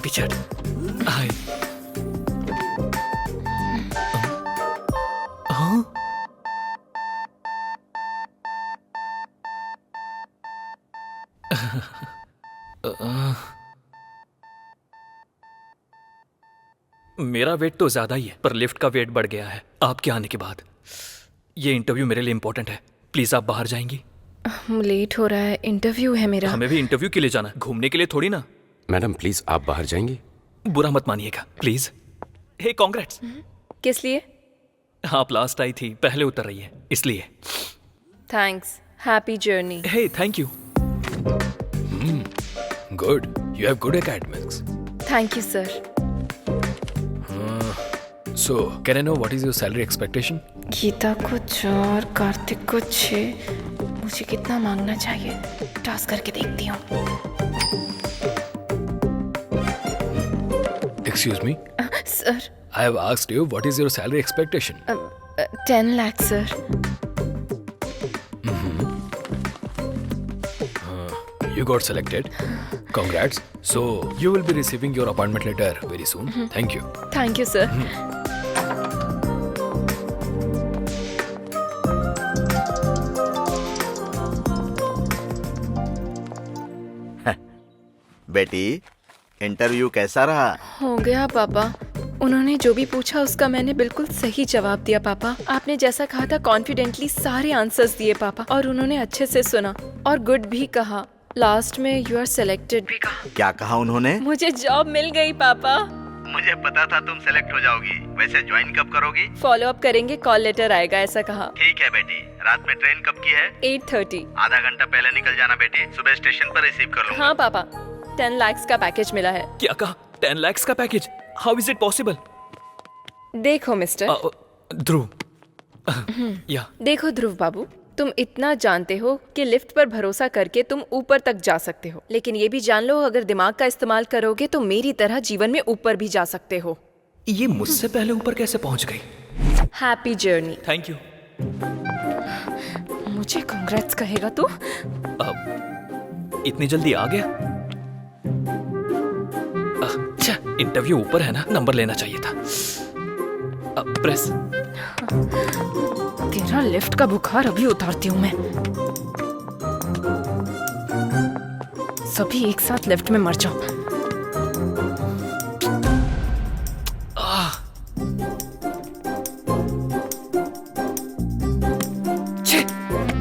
Happy chat. हाय। हाँ? मेरा wait तो ज्यादा ही है, पर लिफ्ट का वेट बढ़ गया है आपके आने के बाद। ये इंटरव्यू मेरे लिए इंपॉर्टेंट है, प्लीज आप बाहर जाएंगी? लेट हो रहा है, इंटरव्यू है मेरा। हमें भी इंटरव्यू के लिए जाना, घूमने के लिए थोड़ी ना। मैडम प्लीज आप बाहर जाएंगी? बुरा मत मानिएगा प्लीज। Hey congrats. किस लिए? आप लास्ट आई थी, पहले उतर रही है इसलिए। Thanks, happy journey. Hey thank you. Good, you have good academics. Thank you sir. So can I know what is your salary expectation? Gita को 4, कार्तिक को 6। मुझे कितना मांगना चाहिए? टास्क करके देखती हूँ। Excuse me, sir. I have asked you what is your salary expectation? 10 lakh sir. You got selected. Congrats. So you will be receiving your appointment letter very soon. Thank you. Thank you sir. बेटी, interview कैसा रहा? हो गया पापा। उन्होंने जो भी पूछा उसका मैंने बिल्कुल सही जवाब दिया पापा। आपने जैसा कहा था कॉन्फिडेंटली सारे आंसर्स दिए पापा, और उन्होंने अच्छे से सुना और गुड भी कहा। लास्ट में यू आर सिलेक्टेड भी कहा। क्या कहा उन्होंने? मुझे जॉब मिल गई पापा। मुझे पता था तुम सेलेक्ट हो जाओगी। वैसे ज्वाइन कब करोगी? फॉलो अप करेंगे, कॉल लेटर आएगा, ऐसा कहा। ठीक है बेटी। रात में ट्रेन कब की है? 8:30। आधा घंटा पहले निकल जाना बेटी, सुबह स्टेशन पर रिसीव कर लूंगा। हाँ पापा, 10 लाख का पैकेज मिला है। क्या कहा? 10 lakhs का package? How is it possible? देखो मिस्टर, ध्रुव। या देखो ध्रुव बाबू, तुम इतना जानते हो कि लिफ्ट पर भरोसा करके तुम ऊपर तक जा सकते हो, लेकिन ये भी जान लो अगर दिमाग का इस्तेमाल करोगे तो मेरी तरह जीवन में ऊपर भी जा सकते हो। ये मुझसे पहले ऊपर कैसे पहुंच गई? Happy journey. Thank you. मुझे कांग्रेट्स कहेगा तू? इतनी जल्दी आ गया? अच्छा, इंटरव्यू ऊपर है ना, नंबर लेना चाहिए था। प्रेस। तेरा लिफ्ट का बुखार अभी उतारती हूँ मैं। सभी एक साथ लिफ्ट में मर जाओ।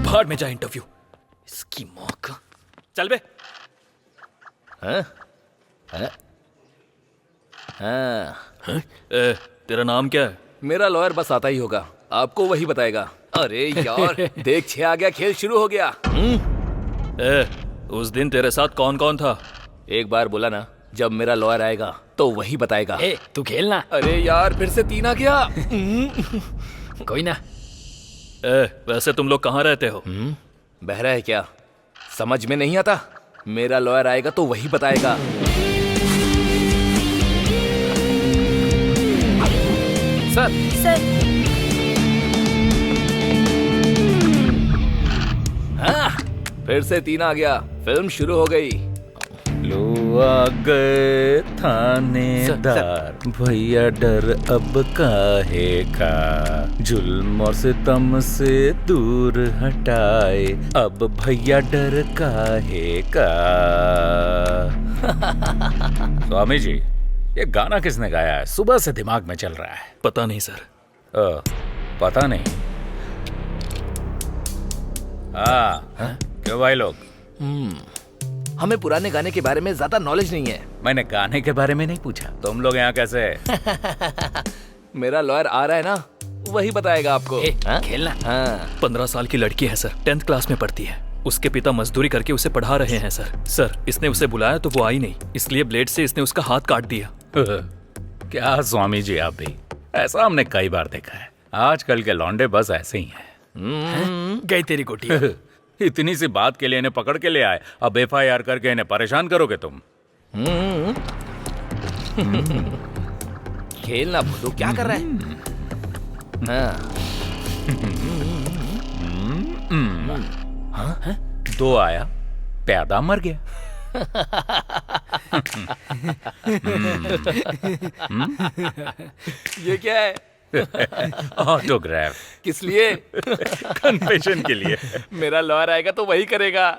भाड़ में जा इंटरव्यू, इसकी मौका। चल बे। तेरा नाम क्या है? मेरा लॉयर बस आता ही होगा, आपको वही बताएगा। अरे यार देख 6 आ गया, खेल शुरू हो गया। उस दिन तेरे साथ कौन कौन था? एक बार बोला ना, जब मेरा लॉयर आएगा तो वही बताएगा। तू खेलना। अरे यार फिर से 3 आ गया। कोई ना। वैसे तुम लोग कहाँ रहते हो? बहरा है क्या? समझ में नहीं आता? मेरा लॉयर आएगा तो वही बताएगा। सर। हाँ, फिर से 3 आ गया, फिल्म शुरू हो गई। लो आ गए थानेदार, भैया डर अब काहे का, जुल्म और सितम से दूर हटाए, अब भैया डर काहे का। स्वामी जी, ये गाना किसने गाया है? सुबह से दिमाग में चल रहा है। पता नहीं सर। पता नहीं। हाँ, क्यों भाई लोग? हमें पुराने गाने के बारे में ज्यादा नॉलेज नहीं है। मैंने गाने के बारे में नहीं पूछा। तुम लोग यहाँ कैसे? मेरा लॉयर आ रहा है ना, वही बताएगा आपको। खेलना। हाँ। 15 साल की लड़की है सर, 10th क्लास में पढ़ती है। उसके पिता मजदूरी करके उसे पढ़ा रहे हैं सर। सर, इसने उसे बुलाया तो वो आई नहीं, इसलिए ब्लेड से इसने उसका हाथ काट दिया। क्या स्वामी जी, आप भी ऐसा हमने कई बार देखा है। आजकल के लौंडे बस ऐसे ही हैं। गई तेरी गोटी। इतनी सी बात के लिए इन्हें पकड़ के ले आए, अब FIR करके इन्हें परेशान करोगे तुम? खेलना भूलो, क्या कर रहा है? हाँ। 2 आया, प्यादा मर गया। ये क्या है? ऑटोग्राफ। किस लिए? कन्फेशन के लिए। मेरा लॉयर आएगा तो वही करेगा।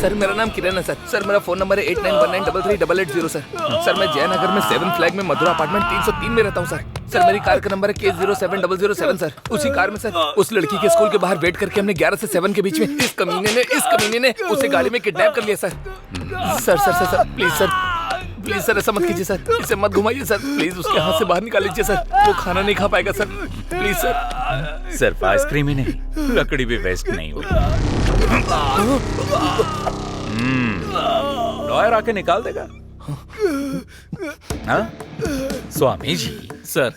सर मेरा नाम किरण है सर। सर मेरा फोन नंबर है 8919333880 सर। सर मैं जयनगर में 7 फ्लैग में मधुरा अपार्टमेंट 303 में रहता हूँ सर। सर मेरी कार का नंबर है K07007 सर। उसी कार में सर उस लड़की के स्कूल के बाहर वेट करके हमने 11 से 7 के बीच में इस कमीने ने उसे गाड़ी में किडनैप कर लिया sir. Sir sir sir sir please sir, please sir ऐसा मत कीजिए सर, इसे मत घुमाइए सर, प्लीज उसके हाथ से बाहर निकाल लीजिए सर, वो खाना नहीं खा पाएगा सर, प्लीज सर। सिर्फ आइसक्रीम ही नहीं, लकड़ी भी वेस्ट नहीं हुई। लॉयर आके निकाल देगा। हाँ? स्वामी जी सर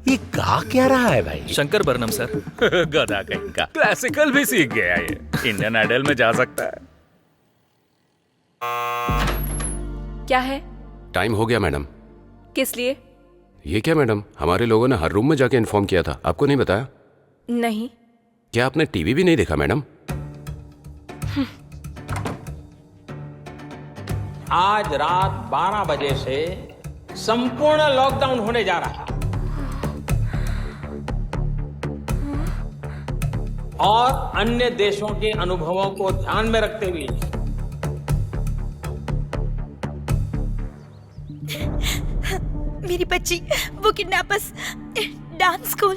ये गा क्या रहा है भाई? शंकर बरनम सर। गधा कहीं का, क्लासिकल भी सीख गया ये, इंडियन आइडल में जा सकता है। क्या है? टाइम हो गया मैडम। किस लिए? ये क्या मैडम, हमारे लोगों ने हर रूम में जाके इन्फॉर्म किया था, आपको नहीं बताया? नहीं। क्या आपने टीवी भी नहीं देखा मैडम? आज रात 12 बजे से संपूर्ण लॉकडाउन होने जा रहा है और अन्य देशों के अनुभवों को ध्यान में रखते हुए मेरी बच्ची, वो किडनैपर्स डांस स्कूल।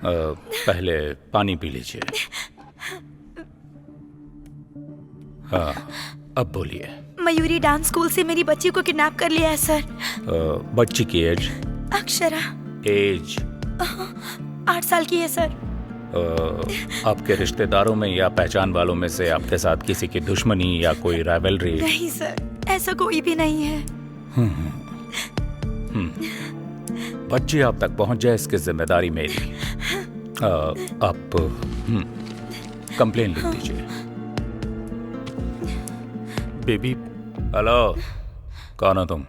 पहले पानी पी लीजिए। हाँ अब बोलिए। मयूरी डांस स्कूल से मेरी बच्ची को किडनैप कर लिया है सर। बच्ची की एज? अक्षरा। एज? 8 साल की है सर। आपके रिश्तेदारों में या पहचान वालों में से आपके साथ किसी की दुश्मनी या कोई राइवलरी? नहीं सर, ऐसा कोई भी नहीं है। बच्ची आप तक पहुंच जाए इसकी जिम्मेदारी मेरी। आप कंप्लेन लिख दीजिए। बेबी। हेलो, कौन हो तुम?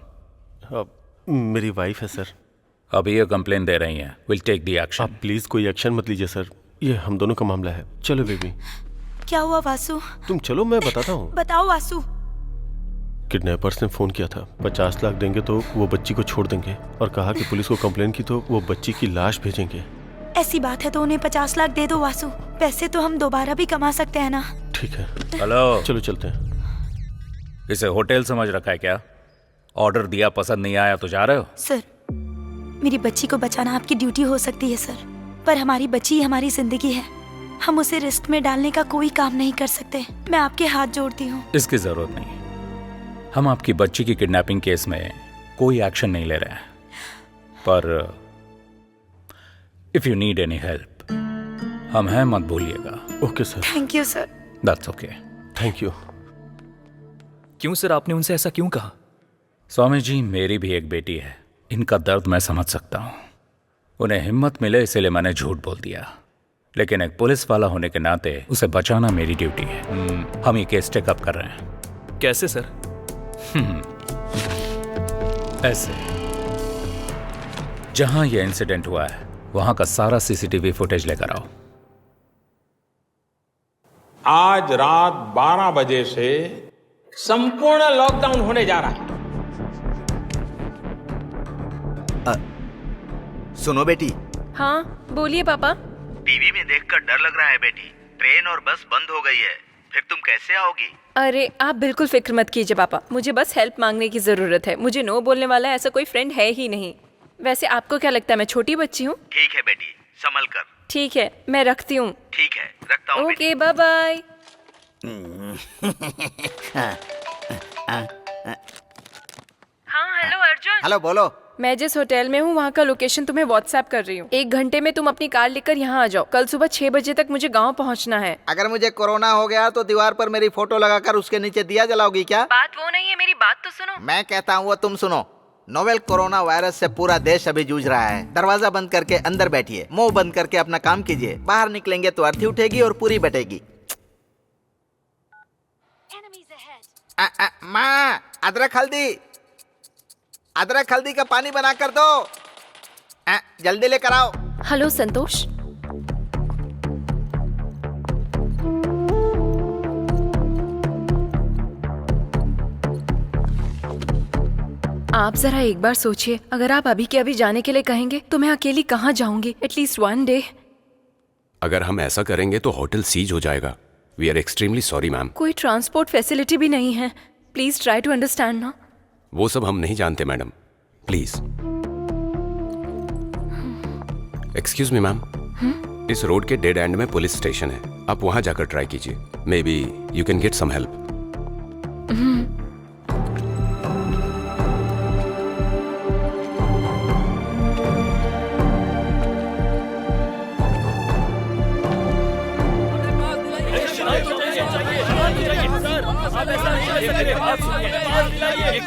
मेरी वाइफ है सर। अभी ये कंप्लेन दे रही हैं। Will take the action. आप प्लीज कोई एक्शन मत लीजिए सर, ये हम दोनों का मामला है। चलो बेबी। क्या हुआ वासु? तुम चलो, मैं बताता हूँ। बताओ वासु। किडनैपर्स ने फोन किया था, 50 लाख देंगे तो वो बच्ची को छोड़ देंगे, और कहा कि पुलिस को कंप्लेन की तो वो बच्ची की लाश भेजेंगे। ऐसी बात है तो उन्हें 50 लाख दे दो वासु, पैसे तो हम दोबारा भी कमा सकते हैं ना। ठीक है। हेलो, चलो चलते हैं। इसे होटल समझ रखा है क्या? ऑर्डर दिया, पसंद नहीं आया तो जा रहे हो? सर, मेरी बच्ची को बचाना आपकी ड्यूटी हो सकती है सर, पर हमारी बच्ची हमारी जिंदगी है, हम उसे रिस्क में डालने का कोई काम नहीं कर सकते। मैं आपके हाथ जोड़ती हूँ। इसकी जरूरत नहीं, हम आपकी बच्ची की किडनैपिंग केस में कोई एक्शन नहीं ले रहे हैं, पर if you need any help हम हैं, मत भूलिएगा। Okay sir. Thank you sir. That's okay. Thank you. क्यों सर, आपने उनसे ऐसा क्यों कहा? स्वामी जी, मेरी भी एक बेटी है, इनका दर्द मैं समझ सकता हूँ। उन्हें हिम्मत मिले इसलिए मैंने झूठ बोल दिया, लेकिन एक पुलिस वाला होने के नाते उसे बचाना मेरी ड्यूटी है। हम ये केस टेकअप कर रहे हैं। कैसे सर? ऐसे, जहां यह इंसिडेंट हुआ है वहां का सारा सीसीटीवी फुटेज लेकर आओ। आज रात 12 बजे से संपूर्ण लॉकडाउन होने जा रहा है। सुनो बेटी। हाँ बोलिए पापा। टीवी में देखकर डर लग रहा है बेटी, ट्रेन और बस बंद हो गई है, फिर तुम कैसे आओगी? अरे आप बिल्कुल फिक्र मत कीजिए पापा, मुझे बस हेल्प मांगने की जरूरत है। मुझे नो बोलने वाला ऐसा कोई फ्रेंड है ही नहीं। वैसे आपको क्या लगता है मैं छोटी बच्ची हूँ? ठीक है बेटी, संभल कर। ठीक है, मैं रखती हूँ। ठीक है, रखता हूँ। Okay, bye bye. हाँ हेलो अर्जुन। हेलो, बोलो। मैं जिस होटल में हूँ वहाँ का लोकेशन तुम्हें व्हाट्सएप कर रही हूँ। 1 घंटे में तुम अपनी कार लेकर यहाँ आ जाओ। कल सुबह 6 बजे तक मुझे गाँव पहुँचना है। अगर मुझे कोरोना हो गया तो दीवार पर मेरी फोटो लगाकर उसके नीचे दिया जलाओगी क्या? बात वो नहीं है, मेरी बात तो सुनो। मैं कहता हूँ वो तुम सुनो। नोवेल कोरोना वायरस से पूरा देश अभी जूझ रहा है। दरवाजा बंद करके अंदर बैठिए, मुंह बंद करके अपना काम कीजिए। बाहर निकलेंगे तो अर्थी उठेगी और पूरी बटेगी। माँ, अदरक हल्दी का पानी बना कर दो। जल्दी लेकर आओ। हेलो संतोष, आप जरा एक बार सोचिए, अगर आप अभी के अभी जाने के लिए कहेंगे तो मैं अकेली कहाँ जाऊंगी? At least one day. अगर हम ऐसा करेंगे तो होटल सीज हो जाएगा। We are extremely sorry ma'am. कोई ट्रांसपोर्ट फैसिलिटी भी नहीं है। प्लीज ट्राई टू अंडरस्टैंड ना। वो सब हम नहीं जानते madam, please. Excuse me ma'am, इस रोड के डेड एंड में पुलिस स्टेशन है, आप वहां जाकर ट्राई कीजिए। Maybe you can get some help.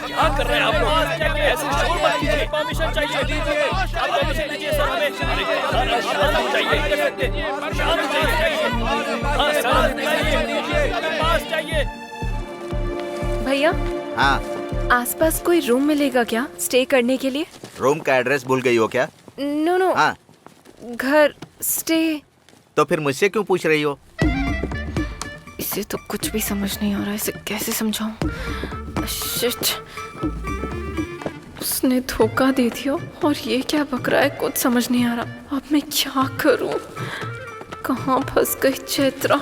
क्या कर रहे हैं आप लोग? ऐसे शोर मत कीजिए। परमिशन चाहिए दीजिए। आप परमिशन दीजिए सर हमें। शांत चाहिए। शांत चाहिए। हाँ शांत चाहिए। पास चाहिए। भैया। हाँ। आसपास कोई रूम मिलेगा क्या स्टे करने के लिए? रूम का एड्रेस भूल गई हो क्या? नो। हाँ। घर स्टे। तो फिर मुझसे क्यों पूछ रही हो? इसे तो कुछ भी समझ नहीं आ रहा है, इसे कैसे समझाऊं? शिट, उसने धोखा दे दिया और ये क्या बक रहा है, कुछ समझ नहीं आ रहा। अब मैं क्या करूं? कहाँ फंस गई चैत्रा?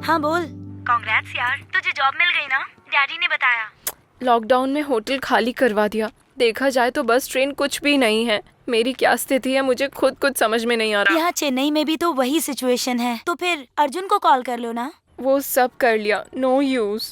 हाँ बोल। कांग्रेट्स यार, तुझे जॉब मिल गई ना? डैडी ने बताया। लॉकडाउन में होटल खाली करवा दिया। देखा जाए तो बस ट्रेन कुछ भी नहीं है। मेरी क्या स्थिति है मुझे खुद कुछ समझ में नहीं आ रहा। यहाँ चेन्नई में भी तो वही सिचुएशन है, तो फिर अर्जुन को कॉल कर लो ना। वो सब कर लिया, नो यूज।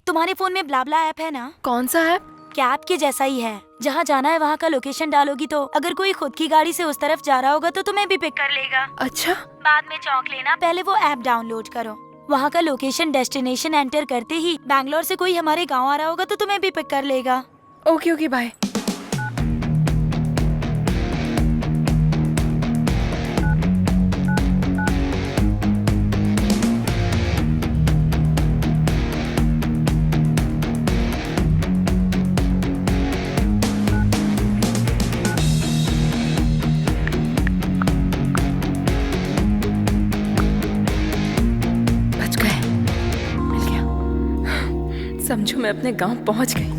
तुम्हारे फोन में ब्लाब्ला ऐप है ना? कौन सा ऐप? कैब के जैसा ही है। जहाँ जाना है वहाँ का लोकेशन डालोगी तो अगर कोई खुद की गाड़ी से उस तरफ जा रहा होगा तो तुम्हें भी पिक कर लेगा। अच्छा। बाद में चौंक लेना, पहले वो ऐप डाउनलोड करो। वहाँ का लोकेशन डेस्टिनेशन एंटर करते ही बैंगलोर से कोई हमारे गांव आ रहा होगा तो तुम्हें भी पिक कर लेगा। Okay bye. समझो मैं अपने गांव पहुंच गई।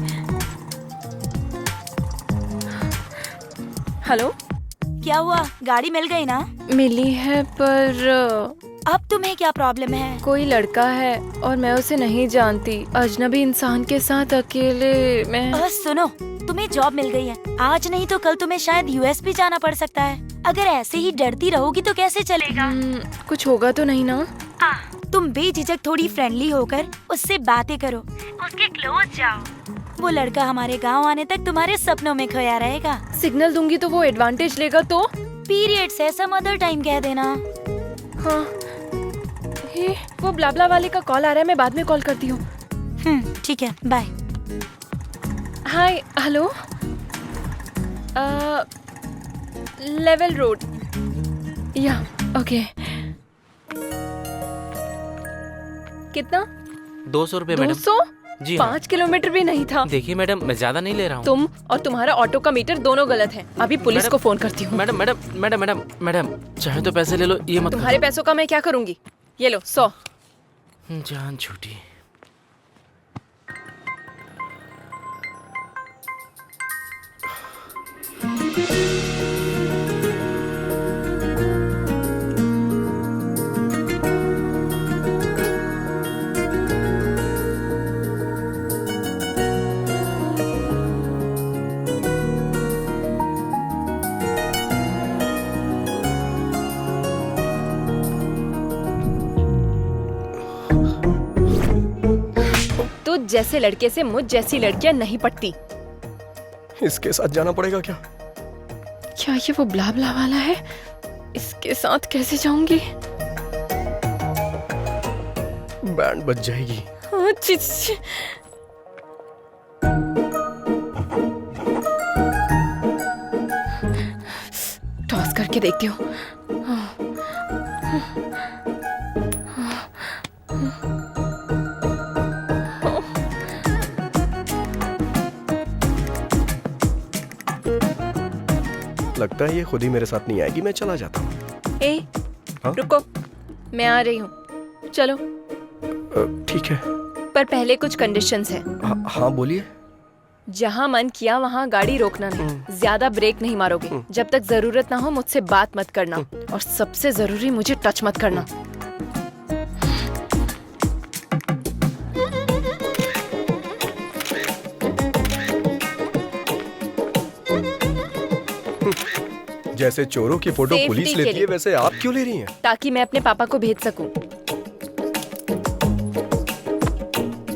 हेलो, क्या हुआ? गाड़ी मिल गई ना? मिली है पर अब तुम्हें क्या प्रॉब्लम है? कोई लड़का है और मैं उसे नहीं जानती। अजनबी इंसान के साथ अकेले मैं। सुनो, तुम्हें जॉब मिल गई है। आज नहीं तो कल तुम्हें शायद यूएस भी जाना पड़ सकता है। अगर ऐसे ही डरती रहोगी तो कैसे चलेगा? कुछ होगा तो नहीं ना? तुम बेझिझक थोड़ी फ्रेंडली होकर उससे बातें करो, उसके क्लोज जाओ। वो लड़का हमारे गांव आने तक तुम्हारे सपनों में खोया रहेगा। सिग्नल दूंगी तो वो एडवांटेज लेगा तो? पीरियड से सम अदर टाइम कह देना। हाँ। हे, वो ब्लाब्ला वाले का कॉल आ रहा है, मैं बाद में कॉल करती हूँ। ठीक है, बाय। हाय, हेलो। Level road. या, ओके। कितना? 200 रुपए मैडम। 200? जी 5 किलोमीटर भी नहीं था। देखिए मैडम, मैं ज्यादा नहीं ले रहा हूँ। तुम और तुम्हारा ऑटो का मीटर दोनों गलत है। अभी पुलिस को फोन करती हूँ। मैडम चाहे तो पैसे ले लो, ये मत। तुम्हारे पैसों का मैं क्या करूँगी? ये लो 100। जान छूटी। जैसे लड़के से मुझ जैसी लड़कियां नहीं पटती। इसके साथ जाना पड़ेगा क्या? क्या ये वो ब्लाब्ला वाला है? इसके साथ कैसे जाऊंगी? बैंड बज जाएगी। टॉस करके देखती हूँ। लगता है ये खुद ही मेरे साथ नहीं आएगी, मैं चला जाता हूँ। ए, हाँ? रुको, मैं आ रही हूँ, चलो। ठीक है, पर पहले कुछ कंडीशंस हैं। हाँ बोलिए। जहाँ मन किया वहाँ गाड़ी रोकना नहीं, ज्यादा ब्रेक नहीं मारोगे, जब तक जरूरत ना हो मुझसे बात मत करना, और सबसे जरूरी मुझे टच मत करना। जैसे चोरों की फोटो Safety पुलिस के लेती है, लिए। वैसे आप क्यों ले रही हैं? ताकि मैं अपने पापा को भेज सकूं।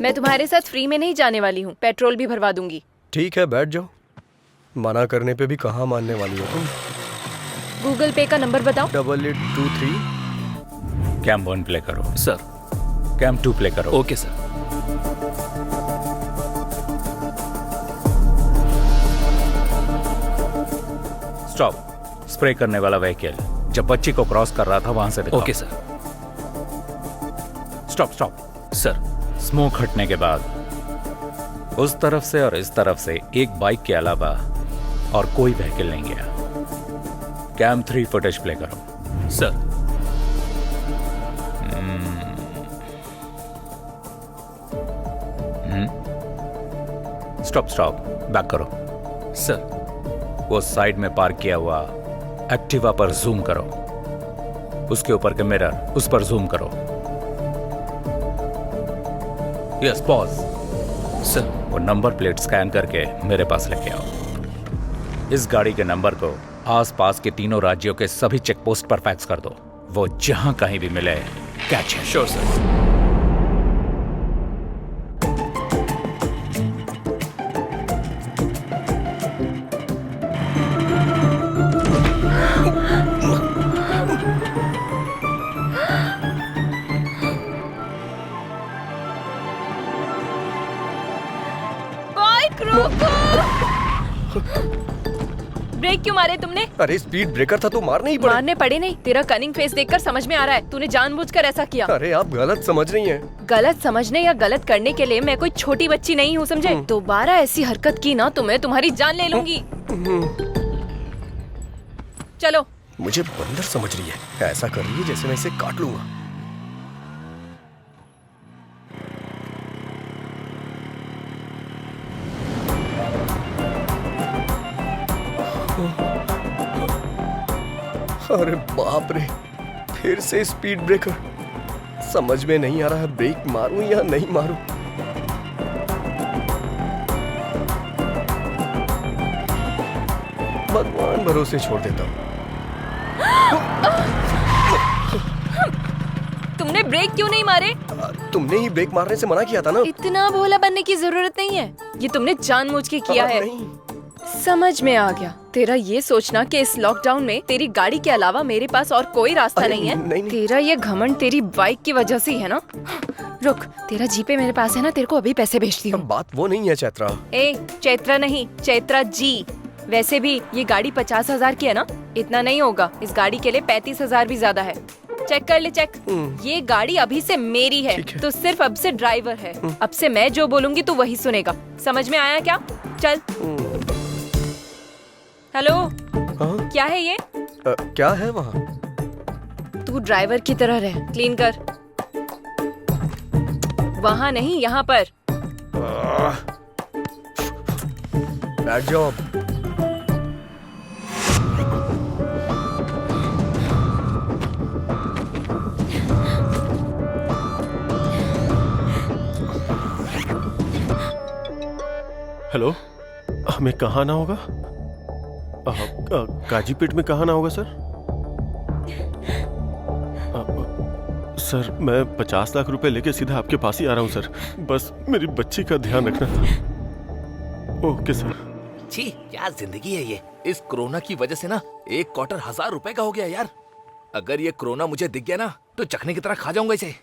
मैं तुम्हारे साथ फ्री में नहीं जाने वाली हूँ, पेट्रोल भी भरवा दूंगी। ठीक है, बैठ जाओ। मना करने पे भी कहाँ मानने वाली हो तुम। गूगल पे का नंबर बताओ। 8823। कैम 1 प्ले करो। सर। कैम 2 प्ले करो। Okay sir. स्टॉप। स्प्रे करने वाला व्हीकल जब बच्ची को क्रॉस कर रहा था वहां से दिखाओ। Okay sir. Stop stop. Sir. Smoke हटने के बाद उस तरफ से और इस तरफ से एक बाइक के अलावा और कोई व्हीकल नहीं गया। कैम 3 फुटेज प्ले करो। सर। स्टॉप स्टॉप, बैक करो। सर। वो साइड में पार्क किया हुआ एक्टिवा पर जूम करो, उसके ऊपर के मिरर उस पर जूम करो। Yes, pause. सर। वो नंबर प्लेट स्कैन करके मेरे पास लेके आओ। इस गाड़ी के नंबर को आसपास के तीनों राज्यों के सभी चेक पोस्ट पर फैक्स कर दो। वो जहां कहीं भी मिले कैच है। Sure sir. ब्रेक क्यों मारे तुमने? अरे स्पीड ब्रेकर था तो मारने ही पड़े। मारने पड़े नहीं, तेरा कनिंग फेस देखकर समझ में आ रहा है तूने जानबूझकर ऐसा किया। अरे आप गलत समझ रही हैं। गलत समझने या गलत करने के लिए मैं कोई छोटी बच्ची नहीं हूँ, समझे? दोबारा ऐसी हरकत की ना तो मैं तुम्हारी जान ले लूंगी। चलो। मुझे बंदर समझ रही है, ऐसा कर रही है जैसे मैं इसे काट लूंगा। अरे बाप रे, फिर से स्पीड ब्रेकर। समझ में नहीं आ रहा है ब्रेक मारूं या नहीं मारूं। भगवान भरोसे छोड़ देता हूं। तुमने ब्रेक क्यों नहीं मारे? तुमने ही ब्रेक मारने से मना किया था ना। इतना भोला बनने की जरूरत नहीं है, ये तुमने जानबूझ के किया है। समझ में आ गया। तेरा ये सोचना कि इस लॉकडाउन में तेरी गाड़ी के अलावा मेरे पास और कोई रास्ता नहीं है। नहीं। तेरा ये घमंड तेरी बाइक की वजह से ही है ना। रुक, तेरा जीपे मेरे पास है ना, तेरे को अभी पैसे भेजती हूँ। बात वो नहीं है चैत्रा। ए, चैत्रा नहीं, चैत्रा जी। वैसे भी ये गाड़ी 50,000 की है ना, इतना नहीं होगा। इस गाड़ी के लिए 35,000 भी ज्यादा है। चेक कर ले, चेक। ये गाड़ी अभी से मेरी है, तो सिर्फ अब से ड्राइवर है। अब से मैं जो बोलूंगी तू वही सुनेगा। समझ में आया क्या? चल। हेलो। क्या है ये? क्या है वहाँ? तू ड्राइवर की तरह रह, क्लीन कर। वहाँ नहीं, यहाँ पर। Bad job. हेलो, हमें कहाँ आना होगा? काजीपेट में कहाँ आना होगा सर? सर मैं 50 लाख रुपए लेके सीधा आपके पास ही आ रहा हूँ सर। बस मेरी बच्ची का ध्यान रखना था। Okay sir. छी, क्या जिंदगी है ये। इस कोरोना की वजह से ना एक क्वार्टर 1000 रुपए का हो गया यार। अगर ये कोरोना मुझे दिख गया ना तो चखने की तरह खा जाऊंगा इसे।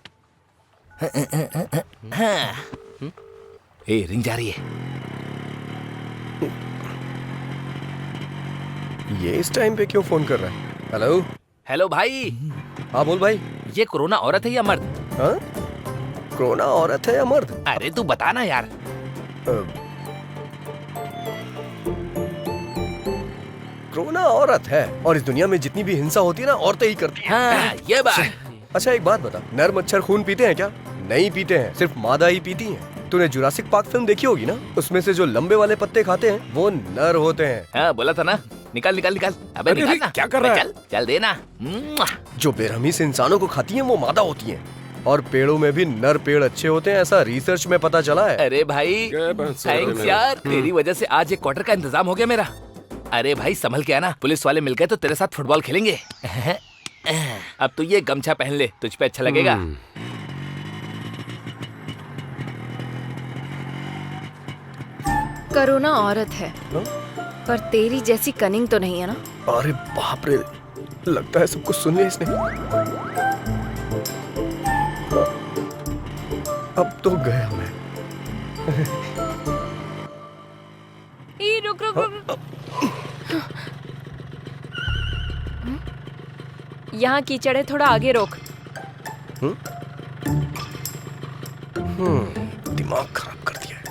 ए, रिंग जा रही है। ये इस टाइम पे क्यों फोन कर रहा है? हेलो। हेलो भाई। हाँ बोल भाई। ये कोरोना औरत है या मर्द? हाँ? कोरोना औरत है या मर्द? अरे तू बता ना यार। कोरोना औरत है और इस दुनिया में जितनी भी हिंसा होती है ना औरतें ही करती हैं। हाँ, ये बात। अच्छा एक बात बता, नर मच्छर खून पीते हैं क्या? नहीं पीते हैं, सिर्फ मादा ही पीती हैं। तूने जुरासिक पार्क फिल्म देखी होगी ना, उसमें से जो लंबे वाले पत्ते खाते हैं वो नर होते हैं। हाँ बोला था ना, निकाल निकाल निकाल। अबे निकाल ना। क्या कर रहा है? चल चल देना। जो बेरहमी से इंसानों को खाती हैं वो मादा होती हैं और पेड़ों में भी नर पेड़ अच्छे होते हैं, ऐसा रिसर्च में पता चला है। अरे भाई थैंक्स यार, तेरी वजह से आज एक क्वार्टर का इंतजाम हो गया मेरा। अरे भाई संभल के आना, पुलिस वाले मिल गए तो तेरे साथ फुटबॉल खेलेंगे। अब तू ये गमछा पहन ले, तुझ पे अच्छा लगेगा। कोरोना औरत है पर तेरी जैसी कनिंग तो नहीं है ना? अरे बाप रे, लगता है सब कुछ सुन लिया इसने। अब तो गया मैं। रुक रुक रुक। यहाँ कीचड़ है, थोड़ा आगे रोक। दिमाग खराब कर दिया है।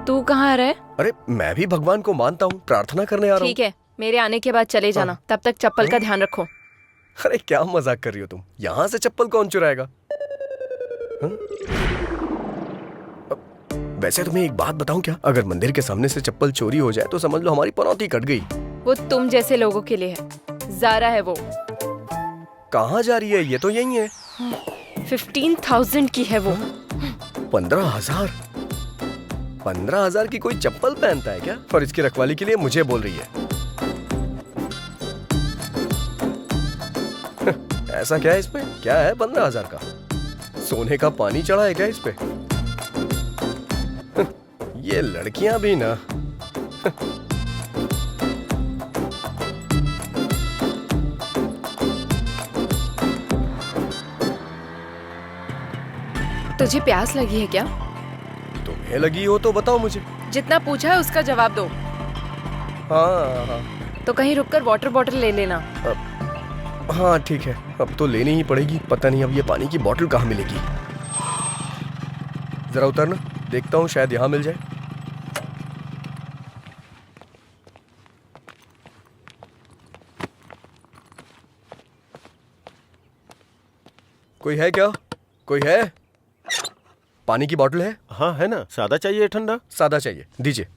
तू कहाँ रहे? अरे मैं भी भगवान को मानता हूँ, प्रार्थना करने आ रहा हूँ। ठीक है, मेरे आने के बाद चले जाना। तब तक चप्पल का ध्यान रखो। अरे क्या मजाक कर रही हो तुम? यहाँ से चप्पल कौन चुराएगा? वैसे तुम्हें एक बात बताऊं क्या? अगर मंदिर के सामने से चप्पल चोरी हो जाए तो समझ लो हमारी पनौती कट गई। वो तुम जैसे लोगों के लिए है। ज़ारा है वो। कहाँ जा रही है? ये तो यही है। 15,000 की है वो। 15,000? 15,000 की कोई चप्पल पहनता है क्या? और इसकी रखवाली के लिए मुझे बोल रही है। ऐसा क्या है इसमें? क्या है 15,000 का? सोने का पानी चढ़ा है क्या इस पे? ये लड़कियां भी ना। तुझे प्यास लगी है क्या? तुम्हें लगी हो तो बताओ मुझे। जितना पूछा है उसका जवाब दो। हाँ। तो कहीं रुककर वाटर बॉटल ले लेना। हाँ ठीक है, अब तो लेनी ही पड़ेगी। पता नहीं अब ये पानी की बोतल कहाँ मिलेगी। जरा उतरना, देखता हूँ शायद यहाँ मिल जाए। कोई है क्या? कोई है? पानी की बोतल है? हाँ है ना। सादा चाहिए ठंडा? सादा चाहिए, दीजिए।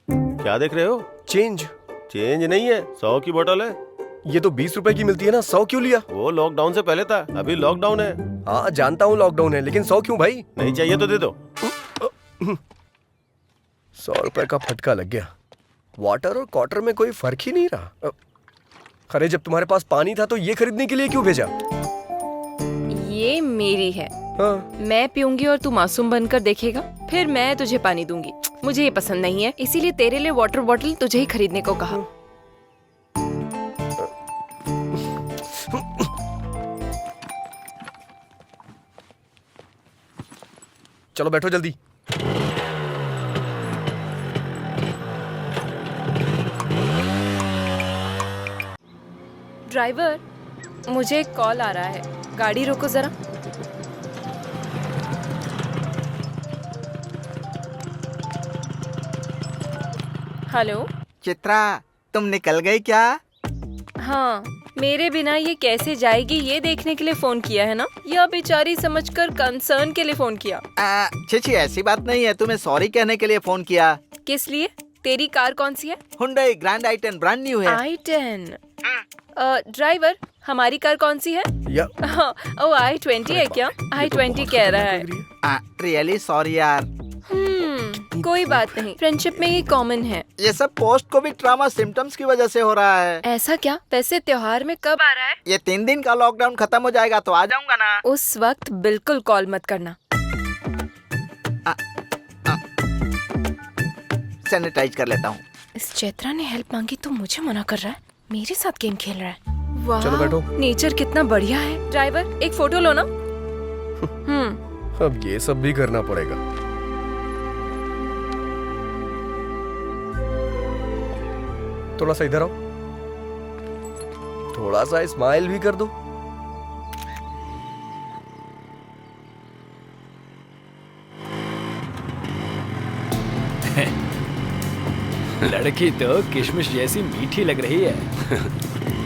क्या देख रहे हो? चेंज। चेंज नहीं है, 100 की बोतल है। ये तो 20 रुपए की मिलती है ना, 100 क्यों लिया? वो लॉकडाउन से पहले था, अभी लॉकडाउन है। हाँ जानता हूँ लॉकडाउन है, लेकिन 100 क्यों भाई? नहीं चाहिए तो दे दो। 100 रुपए का फटका लग गया। वाटर और क्वार्टर में कोई फर्क ही नहीं रहा। अरे जब तुम्हारे पास पानी था तो ये खरीदने के लिए क्यों भेजा? ये मेरी है। हाँ। मैं पीऊंगी और तू मासूम बनकर देखेगा, फिर मैं तुझे पानी दूंगी। मुझे ये पसंद नहीं है, इसीलिए तेरे लिए वाटर बॉटल तुझे ही खरीदने को कहा। चलो बैठो जल्दी। ड्राइवर, मुझे एक कॉल आ रहा है, गाड़ी रोको जरा। हेलो चित्रा, तुम निकल गई क्या? हाँ, मेरे बिना ये कैसे जाएगी ये देखने के लिए फोन किया है ना? या बेचारी समझकर कंसर्न के लिए फोन किया? छी ऐसी बात नहीं है, तुम्हें सॉरी कहने के लिए फोन किया। किस लिए? तेरी कार कौन सी है? Hyundai grand i10 brand new है। i10। ड्राइवर, हमारी कार कौन सी है? हाँ, ओ i20 है क्या? i20 कह रहा है। रियली सॉरी यार। कोई बात नहीं, फ्रेंडशिप में ये कॉमन है। ये सब पोस्ट कोविड ट्रॉमा सिम्टम्स की वजह से हो रहा है। ऐसा क्या? वैसे त्योहार में कब आ रहा है? ये 3 दिन का लॉकडाउन खत्म हो जाएगा तो आ जाऊंगा ना। उस वक्त बिल्कुल कॉल मत करना। सैनिटाइज कर लेता हूँ। इस चैत्रा ने हेल्प मांगी तो मुझे मना कर रहा है, मेरे साथ गेम खेल रहा है। वाह, चलो बैठो। नेचर कितना बढ़िया है। ड्राइवर, एक फोटो लो ना। अब ये सब भी करना पड़ेगा। थोड़ा सा इधर आओ, थोड़ा सा स्माइल भी कर दो। लड़की तो किशमिश जैसी मीठी लग रही है।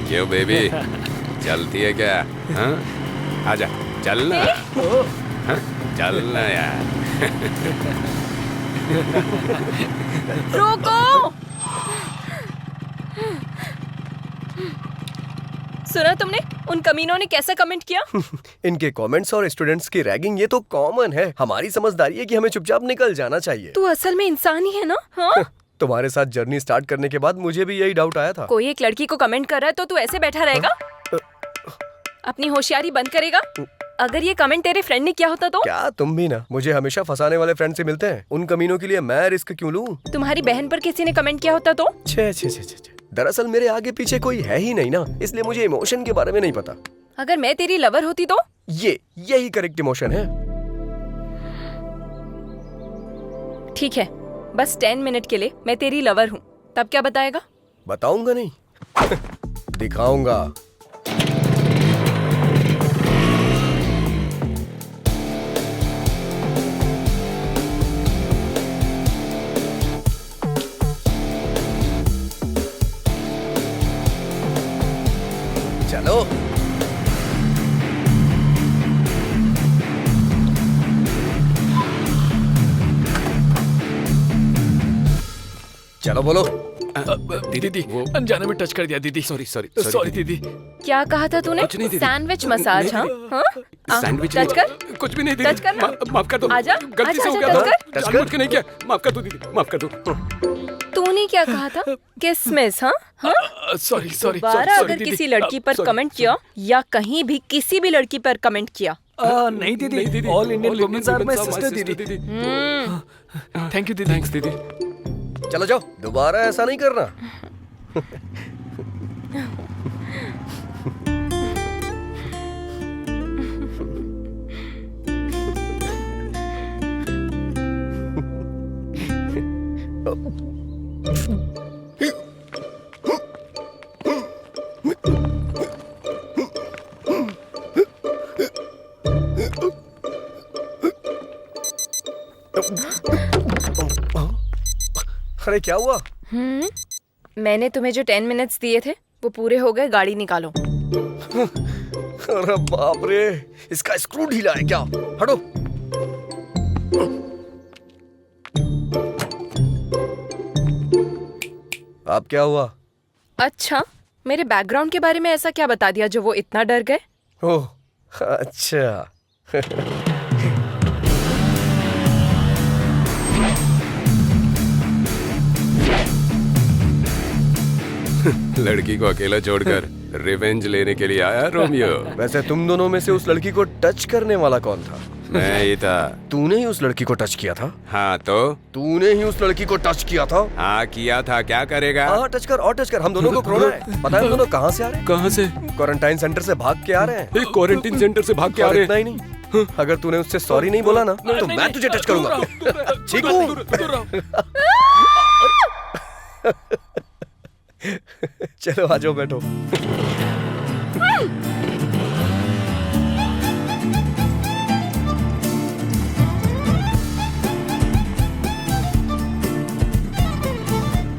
क्यों बेबी, चलती है क्या? हाँ? आजा, चलना। हाँ? चलना यार। रोको। सुना तुमने उन कमीनों ने कैसा कमेंट किया? इनके कमेंट्स और स्टूडेंट्स की रैगिंग ये तो कॉमन है। हमारी समझदारी है कि हमें चुपचाप निकल जाना चाहिए। तू असल में इंसान ही है ना? हाँ? तुम्हारे साथ जर्नी स्टार्ट करने के बाद मुझे भी यही डाउट आया था। कोई एक लड़की को कमेंट कर रहा है तो तू ऐसे बैठा रहेगा? अपनी होशियारी बंद करेगा? अगर ये कमेंट तेरे फ्रेंड ने किया होता तो? क्या तुम भी ना मुझे हमेशा फंसाने वाले फ्रेंड से मिलते हैं। उन कमीनों के लिए मैं रिस्क क्यों लूं? तुम्हारी बहन पर किसी ने कमेंट किया होता तो? छे छे छे छे। दरअसल मेरे आगे पीछे कोई है ही नहीं ना, इसलिए मुझे इमोशन के बारे में नहीं पता। अगर मैं तेरी लवर होती तो? यही करेक्ट इमोशन है। ठीक है, बस 10 मिनट के लिए मैं तेरी लवर हूँ, तब क्या बताएगा? बताऊंगा नहीं दिखाऊंगा। चलो चलो बोलो। दीदी अनजाने में टच कर दिया दीदी। सॉरी दीदी। क्या कहा था तूने? Sandwich massage? हाँ, सैंडविच टच कर। कुछ भी नहीं टच करना। माफ कर दो। आजा, गलती से हो गया था। जानबूझ के नहीं किया। माफ कर दो दीदी, माफ कर दो। तूने क्या कहा था? किसमिस? हाँ हाँ। सॉरी दोबारा अगर किसी लड़की पर कमेंट किया या कहीं भी किसी भी लड़की पर कमेंट किया। नहीं दीदी, all Indian womens are my sister दीदी। थैंक यू दीदी। थैंक्स दीदी। चलो जाओ, दोबारा ऐसा नहीं करना। अरे क्या हुआ? मैंने तुम्हें जो 10 मिनट्स दिए थे वो पूरे हो गए, गाड़ी निकालो। अरे बाप रे, इसका स्क्रू ढीला है क्या? हटो। अब क्या हुआ? अच्छा, मेरे बैकग्राउंड के बारे में ऐसा क्या बता दिया जो वो इतना डर गए? ओह अच्छा। लड़की को अकेला छोड़कर रिवेंज लेने के लिए आया रोमियो। वैसे तुम दोनों में से उस लड़की को टच करने वाला कौन था? मैं ही था। तूने ही उस लड़की को टच किया था? हाँ तो? तूने ही उस लड़की को टच किया था? हाँ किया था, क्या करेगा? हाँ टच कर और टच कर। हम दोनों को कोरोना है। पता है हम दोनों कहाँ से आ रहे हैं? कहाँ से? क्वारंटाइन सेंटर से भाग के आ रहे हैं। क्वारंटाइन सेंटर से भाग के आ रहे हैं? इतना ही नहीं, अगर तूने उससे सॉरी नहीं बोला ना तो मैं तुझे टच करूंगा। ठीक हूँ? चलो आ जाओ, बैठो।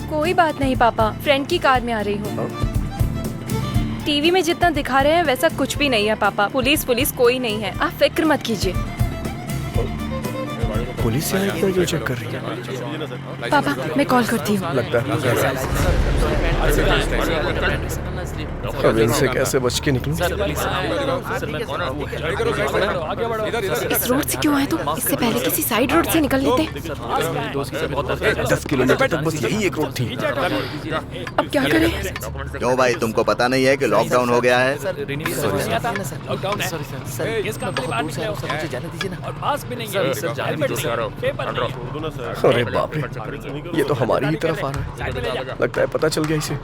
कोई बात नहीं पापा, फ्रेंड की कार में आ रही हूँ। टीवी में जितना दिखा रहे हैं वैसा कुछ भी नहीं है पापा। पुलिस कोई नहीं है, आप फिक्र मत कीजिए। पुलिस यहाँ क्यों जो चेक कर रही है? पापा मैं कॉल करती हूँ। लगता है अब इनसे कैसे बच के निकलूं? इस रोड से क्यों आए तुम? इससे पहले किसी साइड रोड से निकल लेते। 10 किलोमीटर तक बस यही एक रोड थी। अब क्या करें? क्यों भाई, तुमको पता नहीं है कि लॉकडाउन हो गया है? अरे बाप रे, ये तो हमारी ही तरफ आ रहा है। लगता है पता चल गया इसे।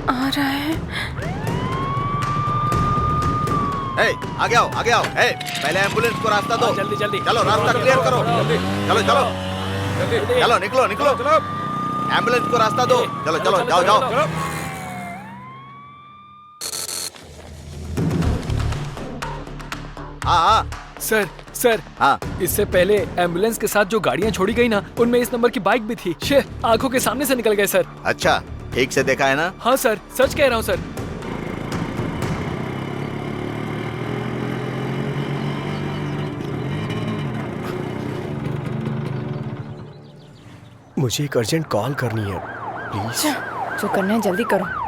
आ रहा है। आगे आओ आगे आओ। पहले एम्बुलेंस को रास्ता दो। जल्दी जल्दी चलो रास्ता क्लियर करो। चलो चलो चलो निकलो निकलो। एम्बुलेंस को रास्ता दो। चलो चलो जाओ जाओ। हाँ सर सर हाँ इससे पहले एम्बुलेंस के साथ जो गाड़ियां छोड़ी गई ना, उनमें इस नंबर की बाइक भी थी। शे, आंखों के सामने से निकल गए सर। अच्छा ठीक से देखा है ना? हाँ सर, सच कह रहा हूँ सर। मुझे एक अर्जेंट कॉल करनी है प्लीज। जो करना है जल्दी करो।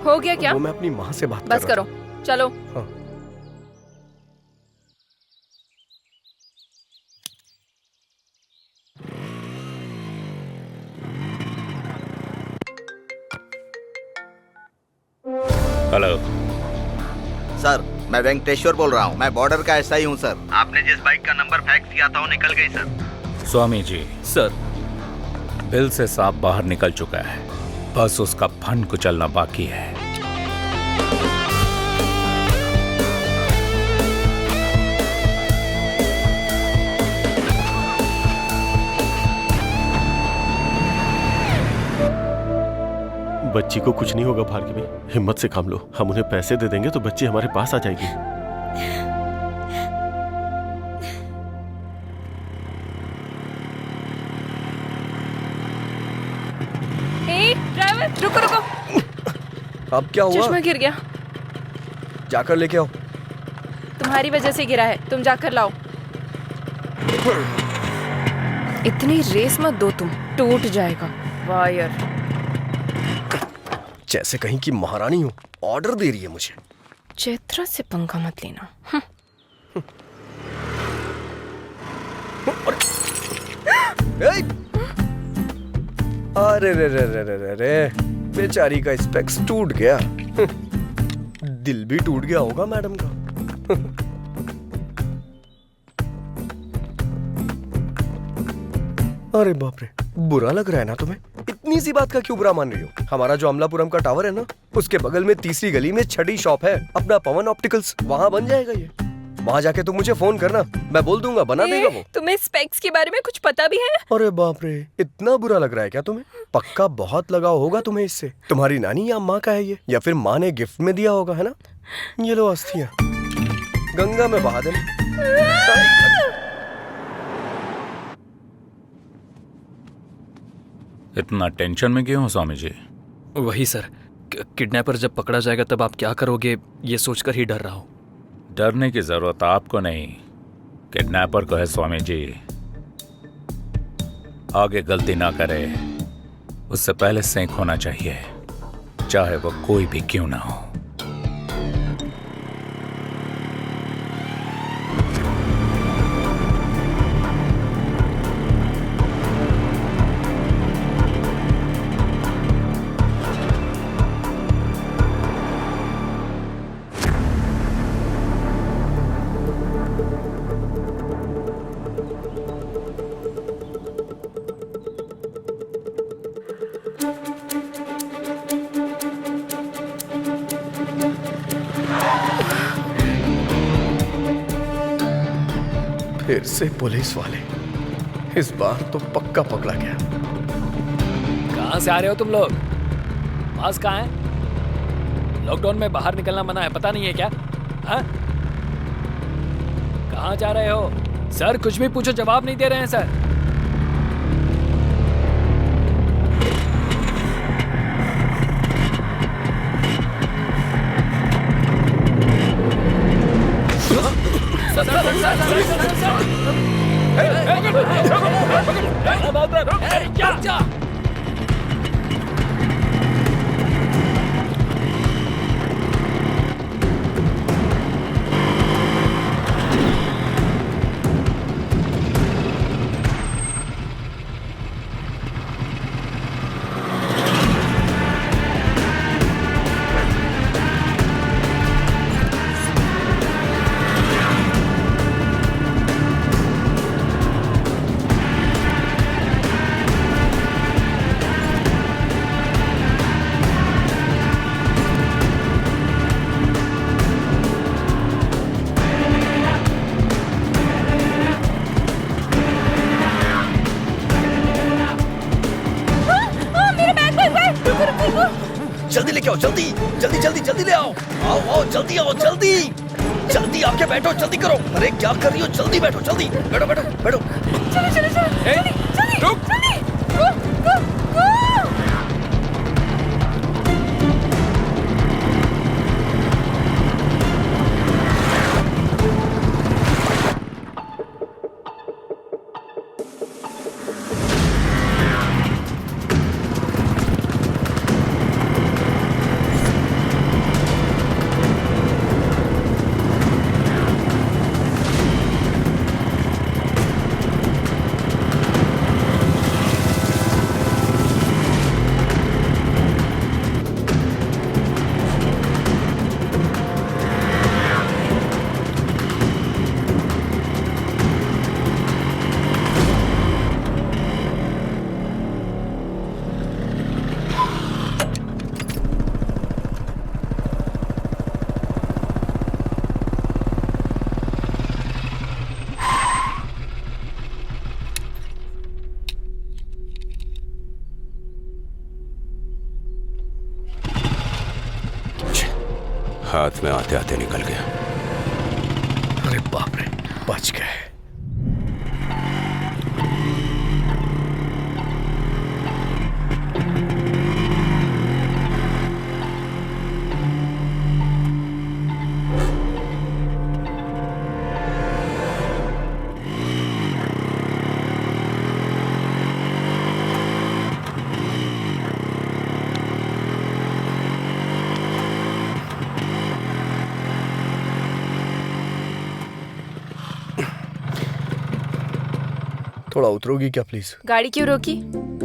हो गया क्या? वो मैं अपनी माँ से बात बस कर रहा करो, चलो। हाँ। हेलो सर, मैं वेंकटेश्वर बोल रहा हूँ। मैं बॉर्डर का एसआई हूँ सर। आपने जिस बाइक का नंबर फैक्स किया था वो निकल गई sir. Swami ji, sir bill से सांप बाहर निकल चुका है, बस उसका फन कुचलना बाकी है। बच्ची को कुछ नहीं होगा भार्गवी, हिम्मत से काम लो। हम उन्हें पैसे दे देंगे तो बच्ची हमारे पास आ जाएगी। ड्राइवर रुको रुको। अब क्या हुआ? चश्मा गिर गया। जाकर लेके आओ। तुम्हारी वजह से गिरा है, तुम जाकर लाओ। इतनी रेस मत दो तुम, टूट जाएगा वायर। जैसे कहीं की महारानी हो, ऑर्डर दे रही है मुझे। चैत्रा से पंगा मत लेना। अरे रे रे रे रे रे, बेचारी का स्पेक्स टूट गया। दिल भी टूट गया होगा मैडम का। अरे बाप रे, बुरा लग रहा है ना तुम्हें? इतनी सी बात का क्यों बुरा मान रही हो? हमारा जो अमलापुरम का टावर है ना, उसके बगल में तीसरी गली में छठी शॉप है अपना पवन ऑप्टिकल्स, वहाँ बन जाएगा ये। वहाँ जाके तुम मुझे फोन करना, मैं बोल दूंगा, बना देगा वो। तुम्हें स्पेक्स के बारे में कुछ पता भी है? अरे बाप रे, इतना बुरा लग रहा है क्या तुम्हें? पक्का बहुत लगाव होगा तुम्हें इससे। तुम्हारी नानी या माँ का है ये, या फिर माँ ने गिफ्ट में दिया होगा, है ना? ये लो अस्थियाँ, गंगा में बहा देना। इतना टेंशन में क्यों हो स्वामी जी? वही सर, किडनैपर जब पकड़ा जाएगा तब आप क्या करोगे, ये सोचकर ही डर रहा हूँ। डरने की जरूरत आपको नहीं, किडनैपर को है स्वामी जी। आगे गलती ना करे, उससे पहले सेंक होना चाहिए, चाहे वो कोई भी क्यों ना हो। फिर से पुलिस वाले, इस बार तो पक्का पकड़ा गया। कहाँ से आ रहे हो तुम लोग? पास कहाँ है? लॉकडाउन में बाहर निकलना मना है, पता नहीं है क्या? हाँ? कहाँ जा रहे हो? सर कुछ भी पूछो जवाब नहीं दे रहे हैं सर। जल्दी जल्दी जल्दी जल्दी ले आओ। आओ आओ जल्दी आओ जल्दी जल्दी आके बैठो जल्दी करो। अरे क्या कर रही हो, जल्दी बैठो जल्दी बैठो बैठो बैठो। चलो चलो चलो जल्दी जल्दी रुक। जल्दी गो गो गो। हाथ में आते आते निकल गया। अरे बाप रे, बच गए। थोड़ा उतरोगी क्या प्लीज? गाड़ी क्यों रोकी?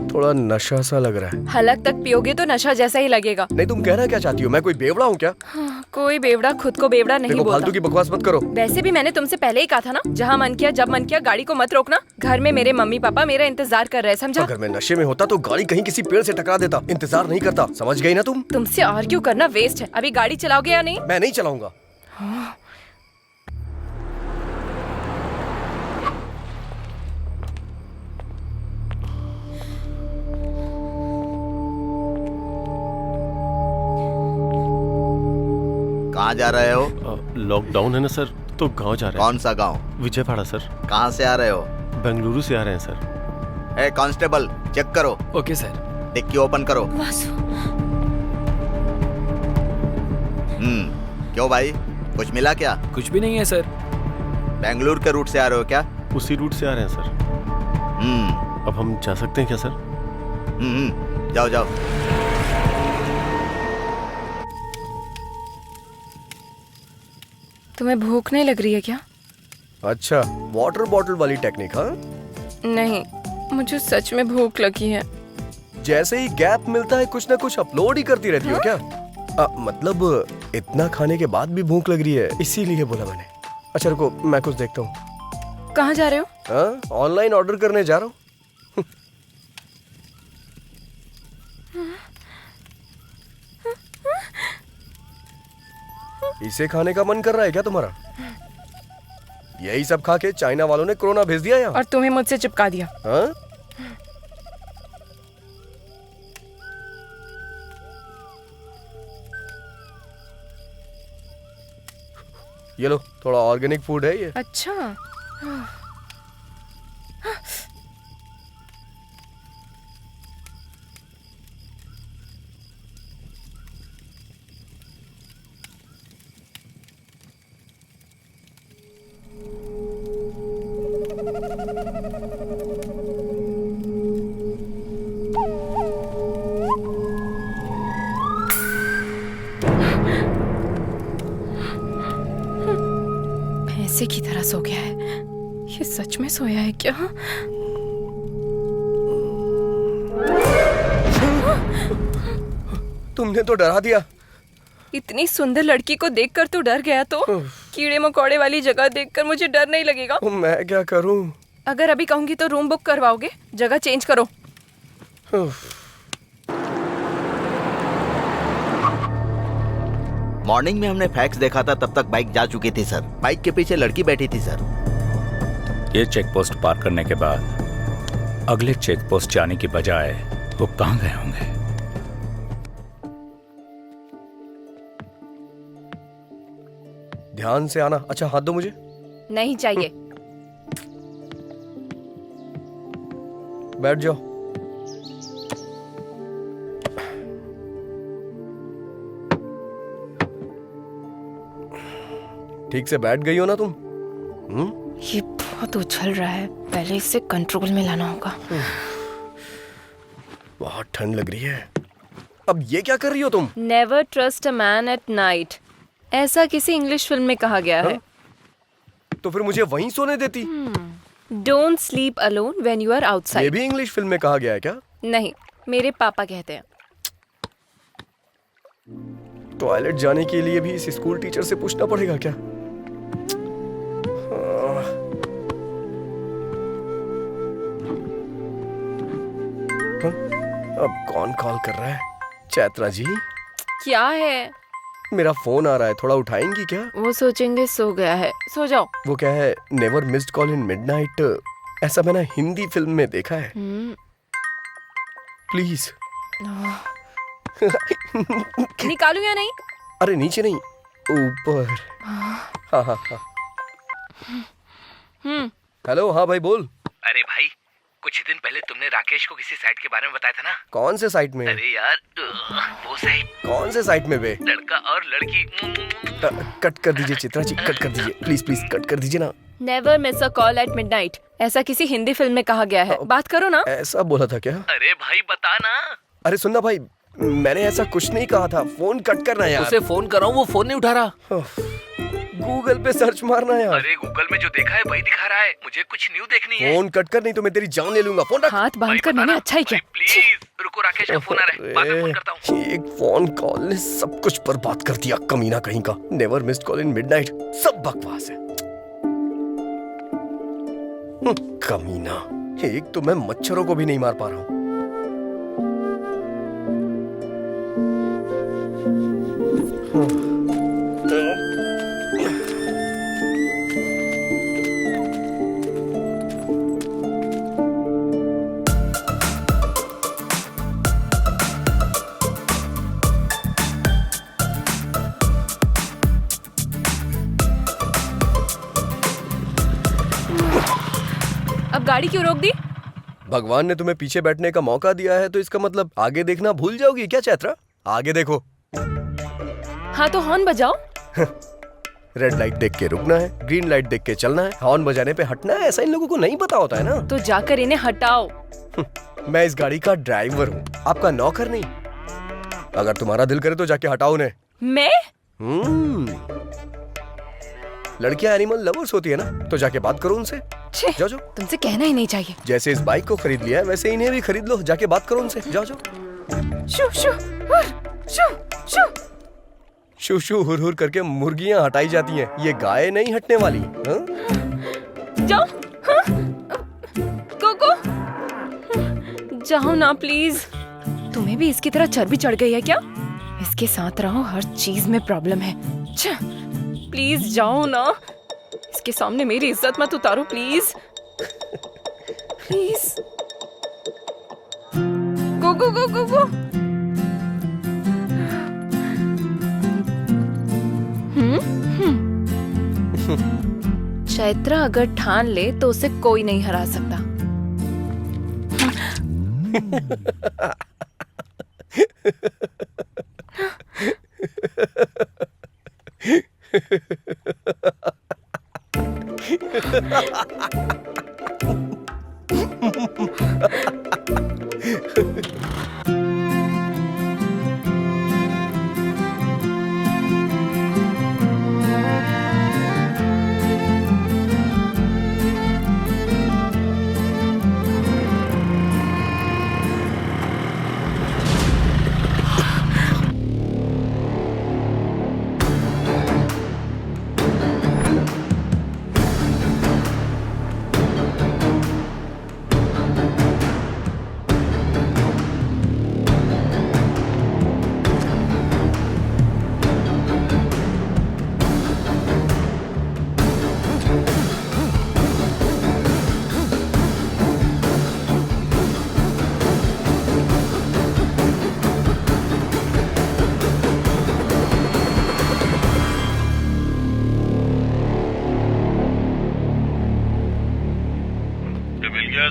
थोड़ा नशा सा लग रहा है। हलक तक पियोगे तो नशा जैसा ही लगेगा। नहीं, तुम कहना क्या चाहती हो? मैं कोई बेवड़ा हूँ क्या? हाँ, कोई बेवड़ा खुद को बेवड़ा नहीं देखो, बोलता। फालतू की बकवास मत करो। वैसे भी मैंने तुमसे पहले ही कहा था ना, जहाँ मन किया जब मन किया गाड़ी को मत रोकना। घर में मेरे मम्मी पापा मेरा इंतजार कर रहे हैं, समझा? अगर मैं नशे में होता तो गाड़ी कहीं किसी पेड़ से टकरा देता, इंतजार नहीं करता। समझ गई ना तुम? तुमसे आर्ग्यू करना वेस्ट है। अभी गाड़ी चलाओगे या नहीं? मैं नहीं चलाऊंगा। कहाँ जा रहे हो? लॉकडाउन है ना सर, तो गांव जा रहे हैं। कौन सा गांव? विजयवाड़ा सर। कहाँ से आ रहे हो? बेंगलुरु से आ रहे हैं सर। ए कांस्टेबल, चेक करो। Okay sir. डिक्की ओपन करो। क्यों भाई, कुछ मिला क्या? कुछ भी नहीं है सर। बेंगलुरु के रूट से आ रहे हो क्या? उसी रूट से आ रहे हैं सर। अब हम जा सकते हैं क्या सर? जाओ जाओ। तुम्हें भूख नहीं लग रही है क्या? अच्छा, वाटर बॉटल वाली टेक्निक? हाँ, नहीं, मुझे सच में भूख लगी है। जैसे ही गैप मिलता है कुछ ना कुछ अपलोड ही करती रहती हो क्या? मतलब इतना खाने के बाद भी भूख लग रही है, इसीलिए बोला मैंने। अच्छा रुको, मैं कुछ देखता हूँ। कहाँ जा रहे हो? ऑनलाइन ऑर्डर करने जा रहा हूँ। इसे खाने का मन कर रहा है क्या तुम्हारा? यही सब खा के चाइना वालों ने कोरोना भेज दिया यहाँ। और तुम्हें मुझसे चिपका दिया। हाँ? ये लो, थोड़ा ऑर्गेनिक फूड है ये। अच्छा। भैंसे की तरह सो गया है। ये सच में सोया है क्या? तुमने तो डरा दिया। इतनी सुंदर लड़की को देखकर तू डर गया तो कीड़े मकोड़े वाली जगह देखकर मुझे डर नहीं लगेगा? मैं क्या करूं? अगर अभी कहूंगी तो रूम बुक करवाओगे? जगह चेंज करो। मॉर्निंग में हमने फैक्स देखा था, तब तक बाइक जा चुकी थी सर। बाइक के पीछे लड़की बैठी थी सर। ये चेक पोस्ट पार करने के बाद अगले चेक पोस्ट जाने की बजाय वो कहाँ गए होंगे? ध्यान से आना। अच्छा हाथ दो मुझे। नहीं चाहिए। बैठ जाओ। ठीक से बैठ गई हो ना तुम? ये बहुत उछल रहा है, पहले इसे कंट्रोल में लाना होगा। बहुत ठंड लग रही है। अब ये क्या कर रही हो तुम? Never trust a man at night, ऐसा किसी इंग्लिश फिल्म में कहा गया है। तो फिर मुझे वहीं सोने देती। Don't sleep alone when you are ये आउटसाइड। भी इंग्लिश फिल्म में कहा गया है क्या? नहीं, मेरे पापा कहते हैं। टॉयलेट जाने के लिए भी इस स्कूल टीचर से पूछना पड़ेगा क्या? अब कौन कॉल कर रहा है? चैत्रा जी? क्या है? मेरा फोन आ रहा है, थोड़ा उठाएंगी क्या? वो सोचेंगे सो गया है, सो जाओ। वो क्या है, never missed call in midnight, ऐसा मैंने हिंदी फिल्म में देखा है। प्लीज। निकालू या नहीं? अरे नीचे नहीं, ऊपर। हाँ हाँ हाँ। हेलो, हाँ भाई बोल। अरे भाई, कुछ दिन पहले तुमने राकेश को किसी साइट के बारे में बताया था ना? कौन से साइट में? अरे यार, वो साइट। कौन से साइट में बे? लड़का और लड़की। कट कर दीजिए चित्रा जी, कट कर दीजिए प्लीज प्लीज, कट कर दीजिए ना। Never miss a call at midnight, ऐसा किसी हिंदी फिल्म में कहा गया है। बात करो ना। ऐसा बोला था क्या? अरे भाई बता ना। अरे सुनना भाई, मैंने ऐसा कुछ नहीं कहा था। फोन कट करना यार। उसे फोन कर रहा हूँ, वो फोन नहीं उठा रहा। गूगल पे सर्च मारना यार। अरे गूगल में जो देखा है वही दिखा रहा है, मुझे कुछ न्यू देखनी है। फोन कट कर, नहीं तो मैं तेरी जान ले लूंगा। फोन रख। हाथ बांध कर मैंने अच्छा ही किया। प्लीज रुको, राकेश का फोन आ रहा है, बाद में फोन करता हूँ। एक फोन कॉल ने सब कुछ बर्बाद कर दिया, कमीना कहीं का। Never missed call in midnight, सब बकवास है। कमीना, एक तो मैं मच्छरों को भी नहीं मार पा रहा हूँ। अब गाड़ी क्यों रोक दी? भगवान ने तुम्हें पीछे बैठने का मौका दिया है, तो इसका मतलब आगे देखना भूल जाओगी क्या चैत्रा? आगे देखो। हाँ तो हॉर्न बजाओ। रेड लाइट देख के रुकना है, ग्रीन लाइट देख के चलना है, हॉर्न बजाने पे हटना है। ऐसा इन लोगों को नहीं पता होता है ना। तो जाकर इन्हें हटाओ। मैं इस गाड़ी का ड्राइवर हूँ, आपका नौकर नहीं। अगर तुम्हारा दिल करे तो जाके हटाओ उन्हें। मैं? लड़कियां एनिमल लवर्स होती है ना, तो जाके बात करो उनसे। जाओ जाओ। तुमसे कहना ही नहीं चाहिए। जैसे इस बाइक को खरीद लिया है, वैसे इन्हें भी खरीद लो। जाके बात करो उनसे। जाओ जाओ। शू शू शू शू शू शू हुर हुर करके मुर्गियां हटाई जाती हैं, ये गाय नहीं हटने वाली। जाओ। कोको, जाओ ना प्लीज। तुम्हें भी इसकी तरह चर्बी चढ़ गई है क्या? इसके साथ रहो, हर चीज में प्रॉब्लम है। प्लीज जाओ ना, इसके सामने मेरी इज्जत मत उतारो प्लीज। प्लीज गो गो गो गो गो। चैत्रा अगर ठान ले तो उसे कोई नहीं हरा सकता।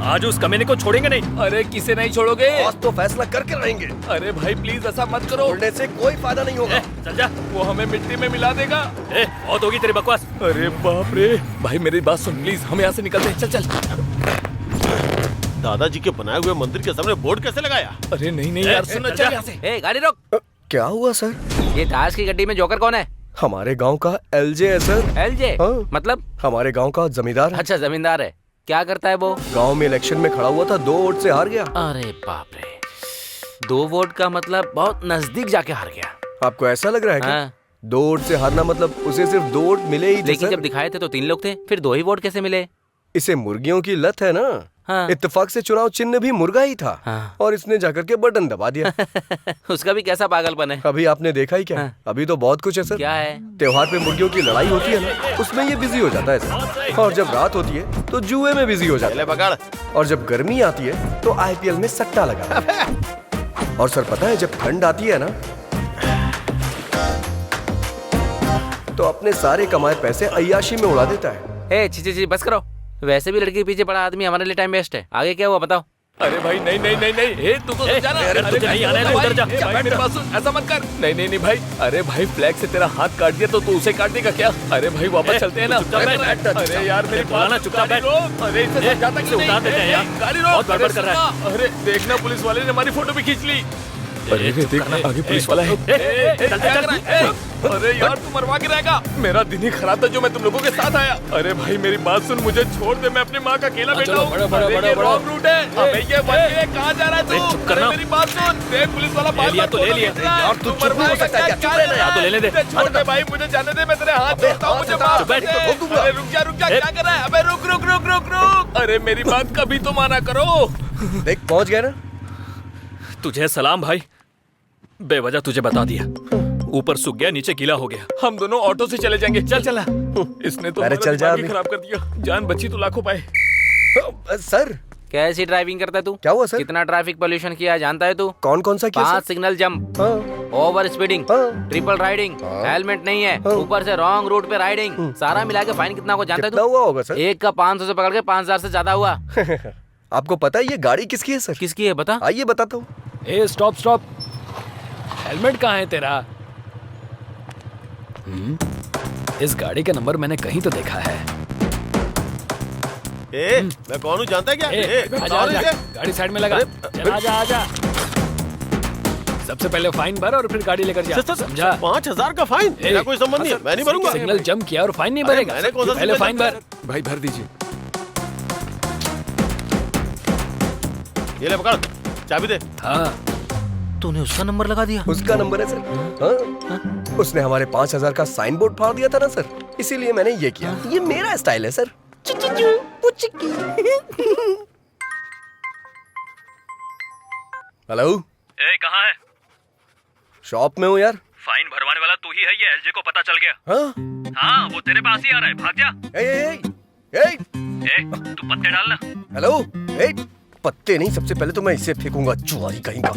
आज उस कमीने को छोड़ेंगे नहीं। अरे किसे नहीं छोड़ोगे? आज तो फैसला करके रहेंगे। अरे भाई प्लीज ऐसा मत करो। छोड़ने से कोई फायदा नहीं होगा। चल जा। वो हमें मिट्टी में मिला देगा। बहुत होगी तेरी बकवास। अरे बाप रे। भाई मेरी बात सुन प्लीज, हम यहाँ से निकलते हैं। चल चल। दादाजी के बनाए हुए मंदिर के सामने बोर्ड कैसे लगाया? अरे नहीं नहीं यार, सुनो चल यहाँ से। गाड़ी रोक। क्या हुआ सर? ये ताश की गड्डी में जोकर कौन है? हमारे गांव का एलजे है सर। एलजे? हाँ। मतलब? हमारे गांव का जमींदार है। अच्छा जमींदार है। क्या करता है वो? गांव में इलेक्शन में खड़ा हुआ था, 2 वोट से हार गया। अरे बाप रे, 2 वोट का मतलब बहुत नजदीक जाके हार गया। आपको ऐसा लग रहा है क्या? हाँ। 2 वोट से हारना मतलब उसे सिर्फ 2 वोट मिले ही थे। लेकिन सर। जब दिखाए थे तो 3 लोग थे, फिर 2 ही वोट कैसे मिले? इसे मुर्गियों की लत है ना। हाँ। इत्तेफाक से चुनाव चिन्ह भी मुर्गा ही था। हाँ। और इसने जाकर के बटन दबा दिया। उसका भी कैसा पागलपन है। अभी आपने देखा ही क्या? हाँ। अभी तो बहुत कुछ है सर। क्या है? त्योहार पे मुर्गियों की लड़ाई होती है ना, उसमें ये बिजी हो जाता है सर। और जब रात होती है तो जुए में बिजी हो जाता है। और जब गर्मी आती है तो आईपीएल में सट्टा लगा। और सर पता है जब ठंड आती है ना तो अपने सारे कमाए पैसे अय्याशी में उड़ा देता है। छी बस करो। वैसे भी लड़की के पीछे पड़ा आदमी हमारे लिए टाइम वेस्ट है। आगे क्या हुआ बताओ। अरे भाई नहीं नहीं नहीं नहीं, तू तो समझा ना। अरे तुझे नहीं आना है तो उधर जा। भाई मेरे पास सुन, ऐसा मत कर। नहीं नहीं नहीं भाई, अरे भाई फ्लैग से तेरा हाथ काट दिया तो तू उसे काट देगा क्या? अरे भाई वापस चलते हैं ना। अरे यार मेरी बुलाना, चुपचाप बैठ। अरे इसे समझाता कि उतार देते हैं यार। गाड़ी रोक। बहुत गड़बड़ कर रहा है। अरे देखना पुलिस वाले ने हमारी फोटो भी खींच ली। अरे देखना आगे पुलिस वाला है। अरे यार तू मरवा के रहेगा। मेरा दिन ही खराब था जो मैं तुम लोगों के साथ आया। अरे भाई मेरी बात सुन, मुझे छोड़ दे, मैं अपनी माँ का अकेला बेटा हूँ। ये रॉन्ग रूट है। अबे ये कहाँ जा रहा है तू? चुप करना। मेरी बात सुन, देख पुलिस वाला ले लिया तो ले लिया। यार तू चुप नहीं हो सकता क्या? चुप रहना यार। तो लेने दे। छोड़ दे भाई, मुझे जाने दे, मैं तेरे हाथ जोड़ता हूँ, मुझे माफ कर दे। अरे रुक जा क्या कर रहा है? अबे रुक रुक रुक रुक रुक। अरे मेरी बात कभी तो माना करो। देख पहुंच गया ना। तुझे सलाम भाई, बेवजह तुझे बता दिया। ऊपर सूख गया, नीचे गीला हो गया। हम दोनों ऑटो से चले जाएंगे। चल चला। इसने तो अरे चल जा दिमाग ही खराब कर दिया। जान बची तो लाखों पाए। सर कैसी ड्राइविंग करता है तू? क्या हुआ सर? कितना ट्रैफिक पोल्यूशन किया है जानता है तू? कौन कौन सा किया? 5 signal jump, over speeding, triple riding, helmet नहीं है, ऊपर से रॉन्ग रूट पे राइडिंग। सारा मिला के फाइन कितना को जानता है कितना तू? हुआ होगा सर? एक का 500 से पकड़ के 5000 से ज्यादा हुआ। आपको पता है ये गाड़ी किसकी है सर? किसकी है बता? आइए बताता हूँ। ए स्टॉप स्टॉप, हेलमेट कहाँ है तेरा? इस गाड़ी का नंबर मैंने कहीं तो देखा है। मैं कौन हूँ जानता है क्या? आजा, आजा, गाड़ी साइड में लगा। चल आजा आजा। सबसे पहले फाइन भर और फिर गाड़ी लेकर जा। समझा? 5000 का फाइन? मेरा कोई संबंध नहीं है, मैं नहीं भरूंगा। सिग्नल जंप किया और फाइन नहीं भरेगा? मैंने कौन सा पहले फाइन भर। भाई भर दीजिए। ये ले पकड़, चाबी दे। हाँ तूने उसका नंबर लगा दिया? उसका नंबर है सर। हाँ? उसने हमारे 5000 का साइन बोर्ड फाड़ दिया था ना सर, इसीलिए मैंने ये किया। ये मेरा स्टाइल है सर। हेलो, कहाँ है? शॉप में हूँ यार। फाइन भरवाने वाला तू ही है, ये एलजे को पता चल गया। हाँ? हाँ वो तेरे पास ही आ रहा है, भाग जा। तू पत्ते डालना। हेलो, पत्ते नहीं, सबसे पहले तो मैं इसे फेंकूंगा, जुआरी कहीं का।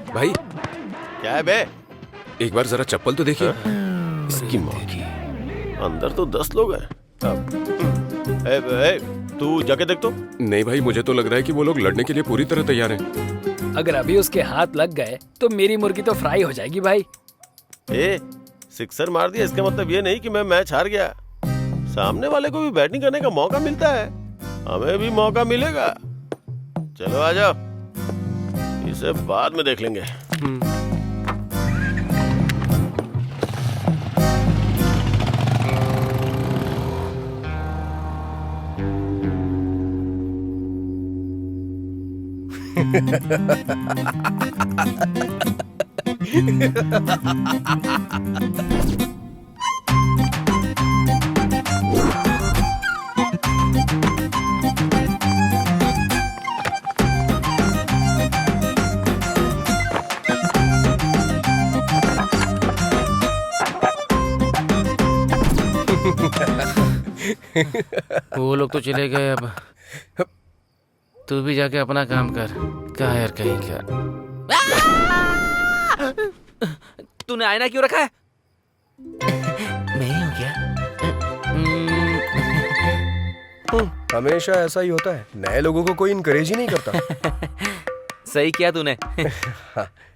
भाई क्या है बे? एक बार जरा चप्पल तो देखिए। इसकी माँ की, अंदर तो 10 लोग हैं। तू जाके देख तो। नहीं भाई, मुझे तो लग रहा है कि वो लोग लड़ने के लिए पूरी तरह तैयार हैं। अगर अभी उसके हाथ लग गए तो मेरी मुर्गी तो फ्राई हो जाएगी भाई। सिक्सर मार दिया इसका मतलब ये नहीं कि मैं मैच हार गया। सामने वाले को भी बैटिंग करने का मौका मिलता है, हमें भी मौका मिलेगा। चलो आ जाओ, इसे बाद में देख लेंगे। वो लोग तो चले गए, अब तू भी जाके अपना काम कर। क्या यार कहीं क्या। तूने आईना क्यों रखा है? मैं ही हूँ क्या? हमेशा ऐसा ही होता है, नए लोगों को कोई इनकरेज ही नहीं करता। सही किया तूने।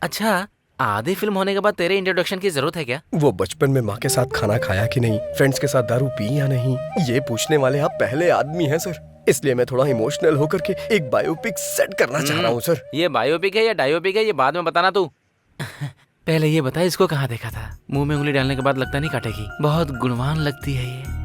अच्छा, आधी फिल्म होने के बाद तेरे इंट्रोडक्शन की जरूरत है क्या? वो बचपन में माँ के साथ खाना खाया कि नहीं, फ्रेंड्स के साथ दारू पी या नहीं, ये पूछने वाले आप पहले आदमी हैं सर। इसलिए मैं थोड़ा इमोशनल होकर के एक बायोपिक सेट करना चाह रहा हूँ सर। ये बायोपिक है या डायोपिक है, ये बाद में बताना तू। पहले ये बता, इसको कहाँ देखा था? मुंह में उंगली डालने के बाद लगता नहीं काटेगी। बहुत गुणवान लगती है ये।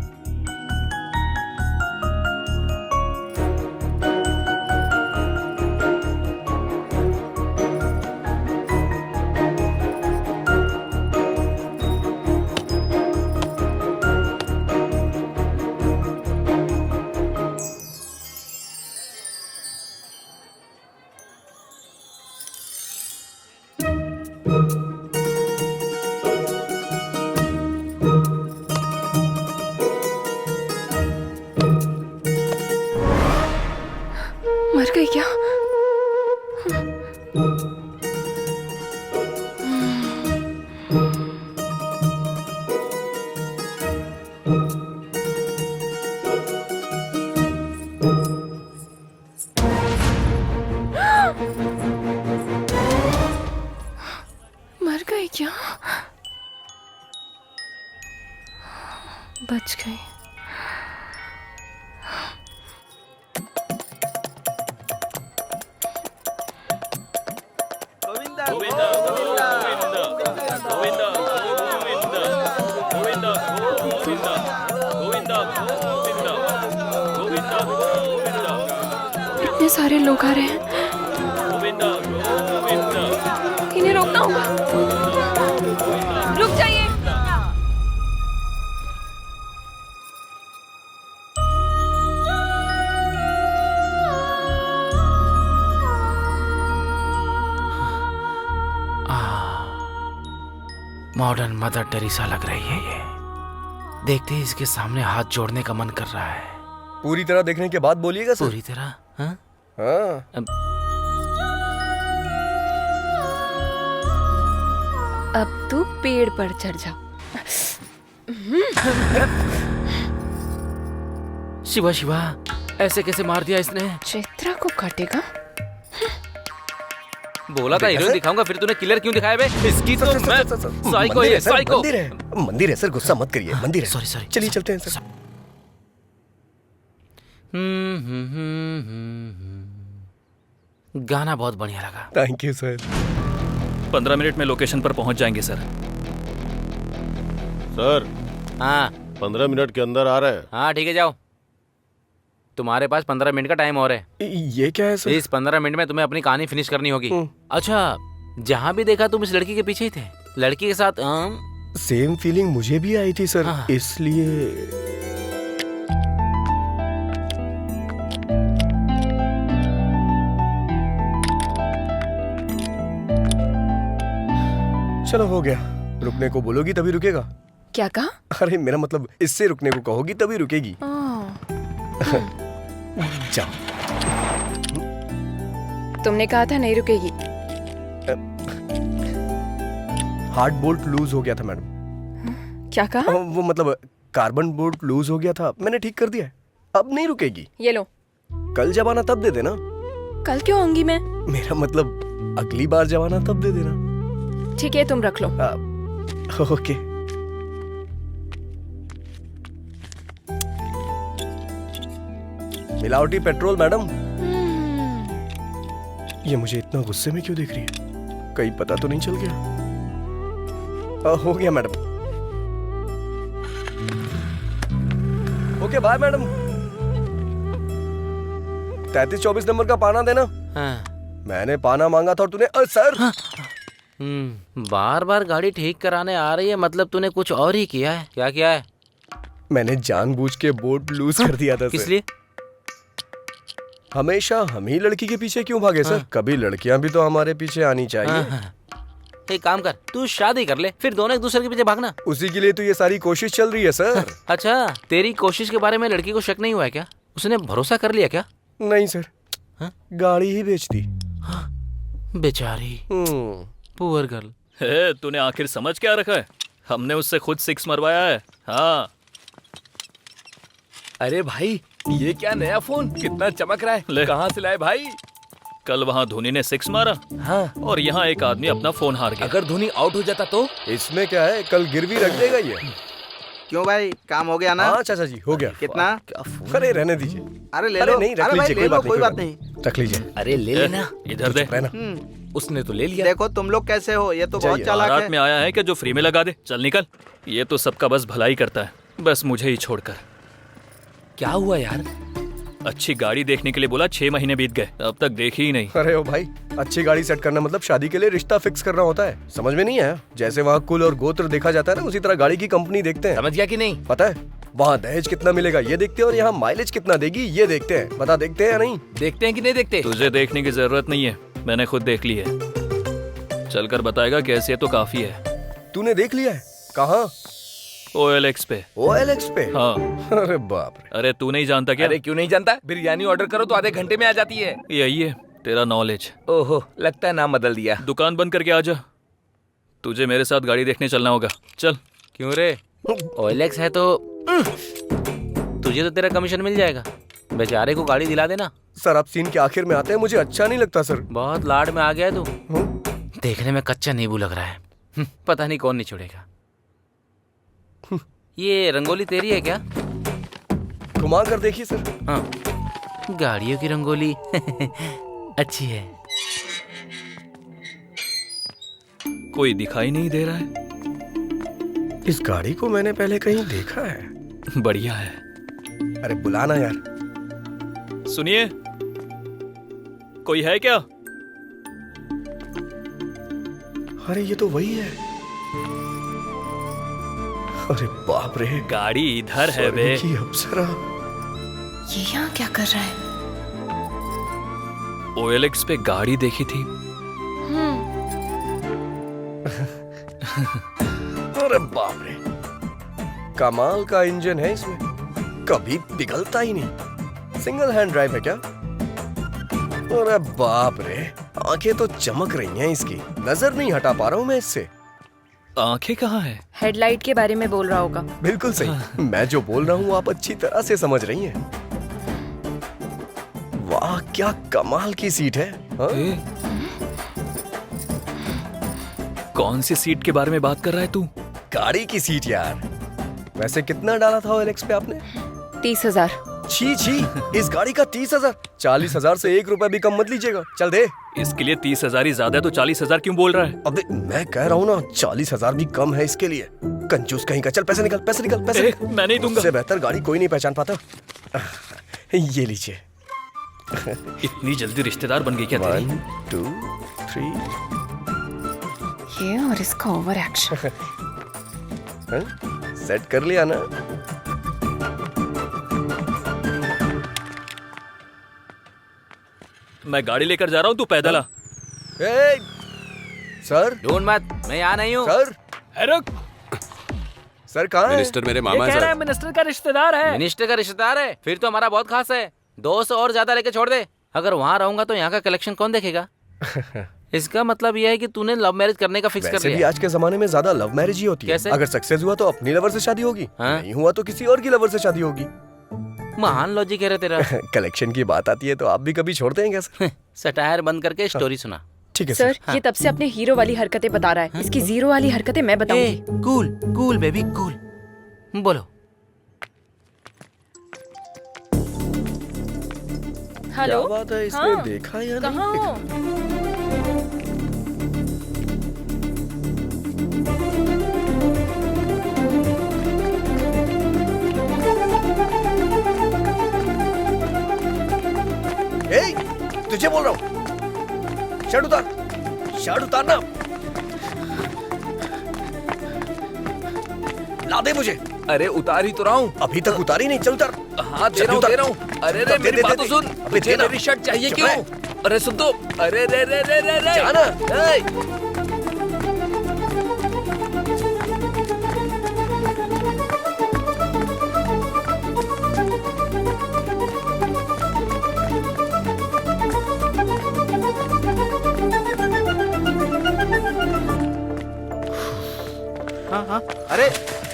मर गई क्या? मर गई क्या? बच गई। इतने सारे लोग आ रहे हैं, इन्हें रोकना होगा। रुक जाइए। मॉडर्न मदर टेरेसा लग रही है ये। देखते ही इसके सामने हाथ जोड़ने का मन कर रहा है। पूरी तरह देखने के बाद बोलिएगा सर। पूरी तरह? हाँ? हाँ। अब तू पेड़ पर चढ़ जा। शिवा शिवा, ऐसे कैसे मार दिया इसने? चित्रा को काटेगा। बोला था हीरोइन दिखाऊंगा, फिर तूने किलर क्यों दिखाया बे? इसकी तो मैं साइको है, साइको। मंदिर है सर, गुस्सा मत करिए, मंदिर है। सॉरी। चलिए चलते हैं सर। गाना बहुत बढ़िया लगा। Thank you sir. 15 मिनट में लोकेशन पर पहुंच जाएंगे सर। सर, हाँ 15 मिनट के अंदर आ रहे हैं। हाँ ठीक है, जाओ। तुम्हारे पास 15 मिनट का टाइम और है। ये क्या है सर? इस 15 मिनट में तुम्हें अपनी कहानी फिनिश करनी होगी। अच्छा, जहाँ भी देखा तुम इस लड़की के पीछे ही थे। लड़की के साथ सेम फीलिंग मुझे भी आई थी सर। हाँ। इसलिए चलो हो गया। रुकने को बोलोगी तभी रुकेगा। क्या कहा? अरे मेरा मतलब, इससे रुकने को कहोगी तभी रुकेगी। जाओ। तुमने कहा था नहीं रुकेगी। हार्ड बोल्ट लूज हो गया था मैडम। क्या कहा? वो मतलब कार्बन बोल्ट लूज हो गया था, मैंने ठीक कर दिया है। अब नहीं रुकेगी। ये लो। कल जब आना तब दे देना। कल क्यों आऊंगी मैं? मेरा मतलब अगली बार जब आना तब दे देना। ठीक है, तुम रख लो। ओके। मिलावटी पेट्रोल मैडम। ये मुझे इतना गुस्से में क्यों देख रही है? कहीं पता तो नहीं चल गया? हो गया madam. Okay bye madam. 3324 number का पाना देना। हाँ। मैंने पाना मांगा था और तूने सर। हाँ। बार बार गाड़ी ठीक कराने आ रही है, मतलब तूने कुछ और ही किया है। क्या किया है? मैंने जानबूझ के बोर्ड लूज कर दिया था। किस लिए? हमेशा हम ही लड़की के पीछे क्यों भागे सर? कभी लड़कियां भी तो हमारे पीछे आनी चाहिए। एक काम कर, तू शादी कर ले, फिर दोनों एक दूसरे के पीछे भागना। उसी के लिए तो ये सारी कोशिश चल रही है सर। अच्छा, तेरी कोशिश के बारे में लड़की को शक नहीं हुआ है क्या? उसने भरोसा कर लिया क्या? नहीं सर, गाड़ी ही बेच दी। बेचारी पुअर गर्ल। तूने आखिर समझ क्या रखा है? हमने उससे खुद 6 मरवाया है। हाँ। अरे भाई, ये क्या नया फोन, कितना चमक रहा है, कहाँ से लाए भाई? कल वहाँ धोनी ने 6 मारा। हाँ। और यहाँ एक आदमी अपना फोन हार गया। अगर धोनी आउट हो जाता तो? इसमें क्या है, कल गिरवी रख देगा ये। क्यों भाई, काम हो गया ना? हाँ चाचा जी, हो गया। कितना? अरे रहने दीजिए। अरे ले लो। नहीं, रख लीजिए, कोई बात नहीं, रख लीजिए। अरे ले लेना, इधर दे। उसने तो ले लिया। देखो तुम लोग कैसे हो, ये तो बहुत चालाक है। बारात में आया है कि जो फ्री में लगा दे। चल निकल। ये तो सबका बस भलाई करता है, बस मुझे ही छोड़कर। क्या हुआ यार? अच्छी गाड़ी देखने के लिए बोला, 6 महीने बीत गए, अब तक देखी ही नहीं। अरे ओ भाई, अच्छी गाड़ी सेट करना मतलब शादी के लिए रिश्ता फिक्स करना होता है, समझ में नहीं आया? जैसे वहाँ कुल और गोत्र देखा जाता है ना, उसी तरह गाड़ी की कंपनी देखते हैं। समझ गया कि नहीं? पता है, वहाँ दहेज कितना मिलेगा ये देखते हैं, और यहाँ माइलेज कितना देगी ये देखते हैं। बता, देखते हैं या नहीं? देखते हैं कि नहीं देखते? तुझे देखने की जरूरत नहीं है, मैंने खुद देख ली है। चलकर बताएगा कैसे, तो काफी है। तूने देख लिया है? कहाँ? OLX पे। OLX पे? हाँ। अरे बाप रे। अरे तू नहीं जानता क्या? अरे क्यों नहीं जानता? बिरयानी ऑर्डर करो तो आधे घंटे में आ जाती है। यही है तेरा नॉलेज। ओहो, लगता है नाम बदल दिया। दुकान बंद करके आ जा, तुझे मेरे साथ गाड़ी देखने चलना होगा। चल। क्यों रे? OLX है तो तुझे तो तेरा कमीशन मिल जाएगा। बेचारे को गाड़ी दिला देना। सर, आप सीन के आखिर में आते हैं, मुझे अच्छा नहीं लगता सर। बहुत लाड में आ गया तू। देखने में कच्चा नींबू लग रहा है, पता नहीं कौन नहीं छोड़ेगा। ये रंगोली तेरी है क्या? घुमा कर देखिए सर। हाँ, गाड़ियों की रंगोली अच्छी है। कोई दिखाई नहीं दे रहा है। इस गाड़ी को मैंने पहले कहीं देखा है। बढ़िया है। अरे बुलाना यार। सुनिए, कोई है क्या? अरे ये तो वही है। अरे बाप रे, गाड़ी इधर है बे। की अप्सरा। ये यहाँ क्या कर रहा है? OLX पे गाड़ी देखी थी। अरे बाप रे, कमाल का इंजन है इसमें, कभी पिघलता ही नहीं। सिंगल हैंड ड्राइव है क्या? अरे बाप रे, आंखें तो चमक रही हैं इसकी, नजर नहीं हटा पा रहा हूँ मैं इससे। आंखें कहाँ है? हेडलाइट के बारे में बोल रहा होगा। बिल्कुल सही। मैं जो बोल रहा हूँ आप अच्छी तरह से समझ रही हैं। वाह, क्या कमाल की सीट है। कौन सी सीट के बारे में बात कर रहा है तू? गाड़ी की सीट यार। वैसे कितना डाला था OLX पे आपने? 30,000। छी छी, इस गाड़ी का 30,000? 40,000 से 1 रुपया भी कम मत लीजिएगा। चल दे। इसके लिए 30,000 ही ज्यादा है, तो 40,000 क्यों बोल रहा है? अबे मैं कह रहा हूँ ना, 40,000 भी कम है इसके लिए। कंजूस कहीं का। चल पैसे निकल, पैसे निकल, पैसे निकल। मैं नहीं दूंगा। इससे बेहतर गाड़ी कोई नहीं पहचान पाता। ये लीजिए। इतनी जल्दी रिश्तेदार बन गई क्या तेरी? 1 2 3। ये और इसका ओवर एक्शन। सेट कर लिया ना? मैं गाड़ी लेकर जा रहा हूँ, तू पैदल आ। सर ढूंढ मत, मैं यहाँ नहीं हूँ। सर, रुक। सर कहाँ है? मिनिस्टर मेरे मामा ये कह रहा है सर। मिनिस्टर का रिश्तेदार है। मिनिस्टर का रिश्तेदार है? फिर तो हमारा बहुत खास है। 200 और ज्यादा लेके छोड़ दे। अगर वहाँ रहूंगा तो यहाँ का कलेक्शन कौन देखेगा? इसका मतलब यह है कि तूने लव मैरिज करने का फिक्स कर वैसे भी लिया। आज के जमाने में ज्यादा लव मैरिज ही होती है। कैसे? अगर सक्सेस हुआ तो अपनी लवर से शादी होगी, नहीं हुआ तो किसी और की लवर से शादी होगी। महान लॉजिक है रे तेरा। कलेक्शन की बात आती है तो आप भी कभी छोड़ते हैं क्या सर? सटायर बंद करके स्टोरी सुना। ठीक है सर। सर। ये तब से अपने हीरो वाली हरकतें बता रहा है। इसकी जीरो वाली हरकतें मैं बताऊंगी। Cool cool baby cool. बोलो। हेलो। क्या बात है, इसने देखा या नहीं? कहाँ हो? तुझे बोल रहा हूँ, शर्ट उतार, शर्ट उतारना। ला दे मुझे। अरे उतार ही तो रहा हूँ। अभी तक उतारी नहीं, चल उतार। हाँ दे रहा हूँ। अरे रे मेरी बात तो सुन। मुझे मेरी शर्ट चाहिए क्यों? अरे सुन तो। अरे रे रे रे रे रे। जाना।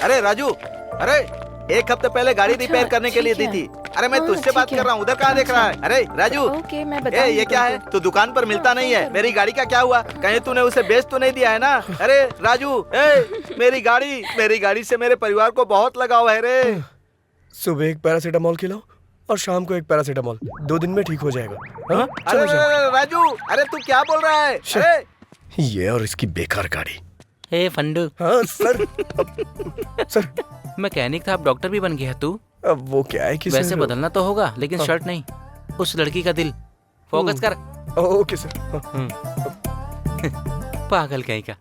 अरे राजू, अरे 1 हफ्ते पहले गाड़ी रिपेयर करने के लिए दी थी। अरे मैं तुझसे बात कर रहा हूँ, उधर कहाँ देख रहा है? अरे राजू, ओके मैं ये क्या है? तू दुकान पर मिलता नहीं है। मेरी गाड़ी का क्या हुआ? कहीं तूने उसे बेच तो नहीं दिया है ना? अरे राजू, मेरी गाड़ी से मेरे परिवार को बहुत लगाव है रे। सुबह एक पैरासीटामोल खिलाओ और शाम को एक पैरासीटामोल, 2 दिन में ठीक हो जाएगा। हाँ? अरे राजू, अरे तू क्या बोल रहा है? अरे ये और इसकी बेकार गाड़ी। हे फंडू। हाँ सर। सर मैकेनिक था, अब डॉक्टर भी बन गया तू। अब वो क्या है कि वैसे सर, बदलना तो होगा, लेकिन हाँ। शर्ट नहीं, उस लड़की का दिल। फोकस कर। Okay sir. पागल कहीं का।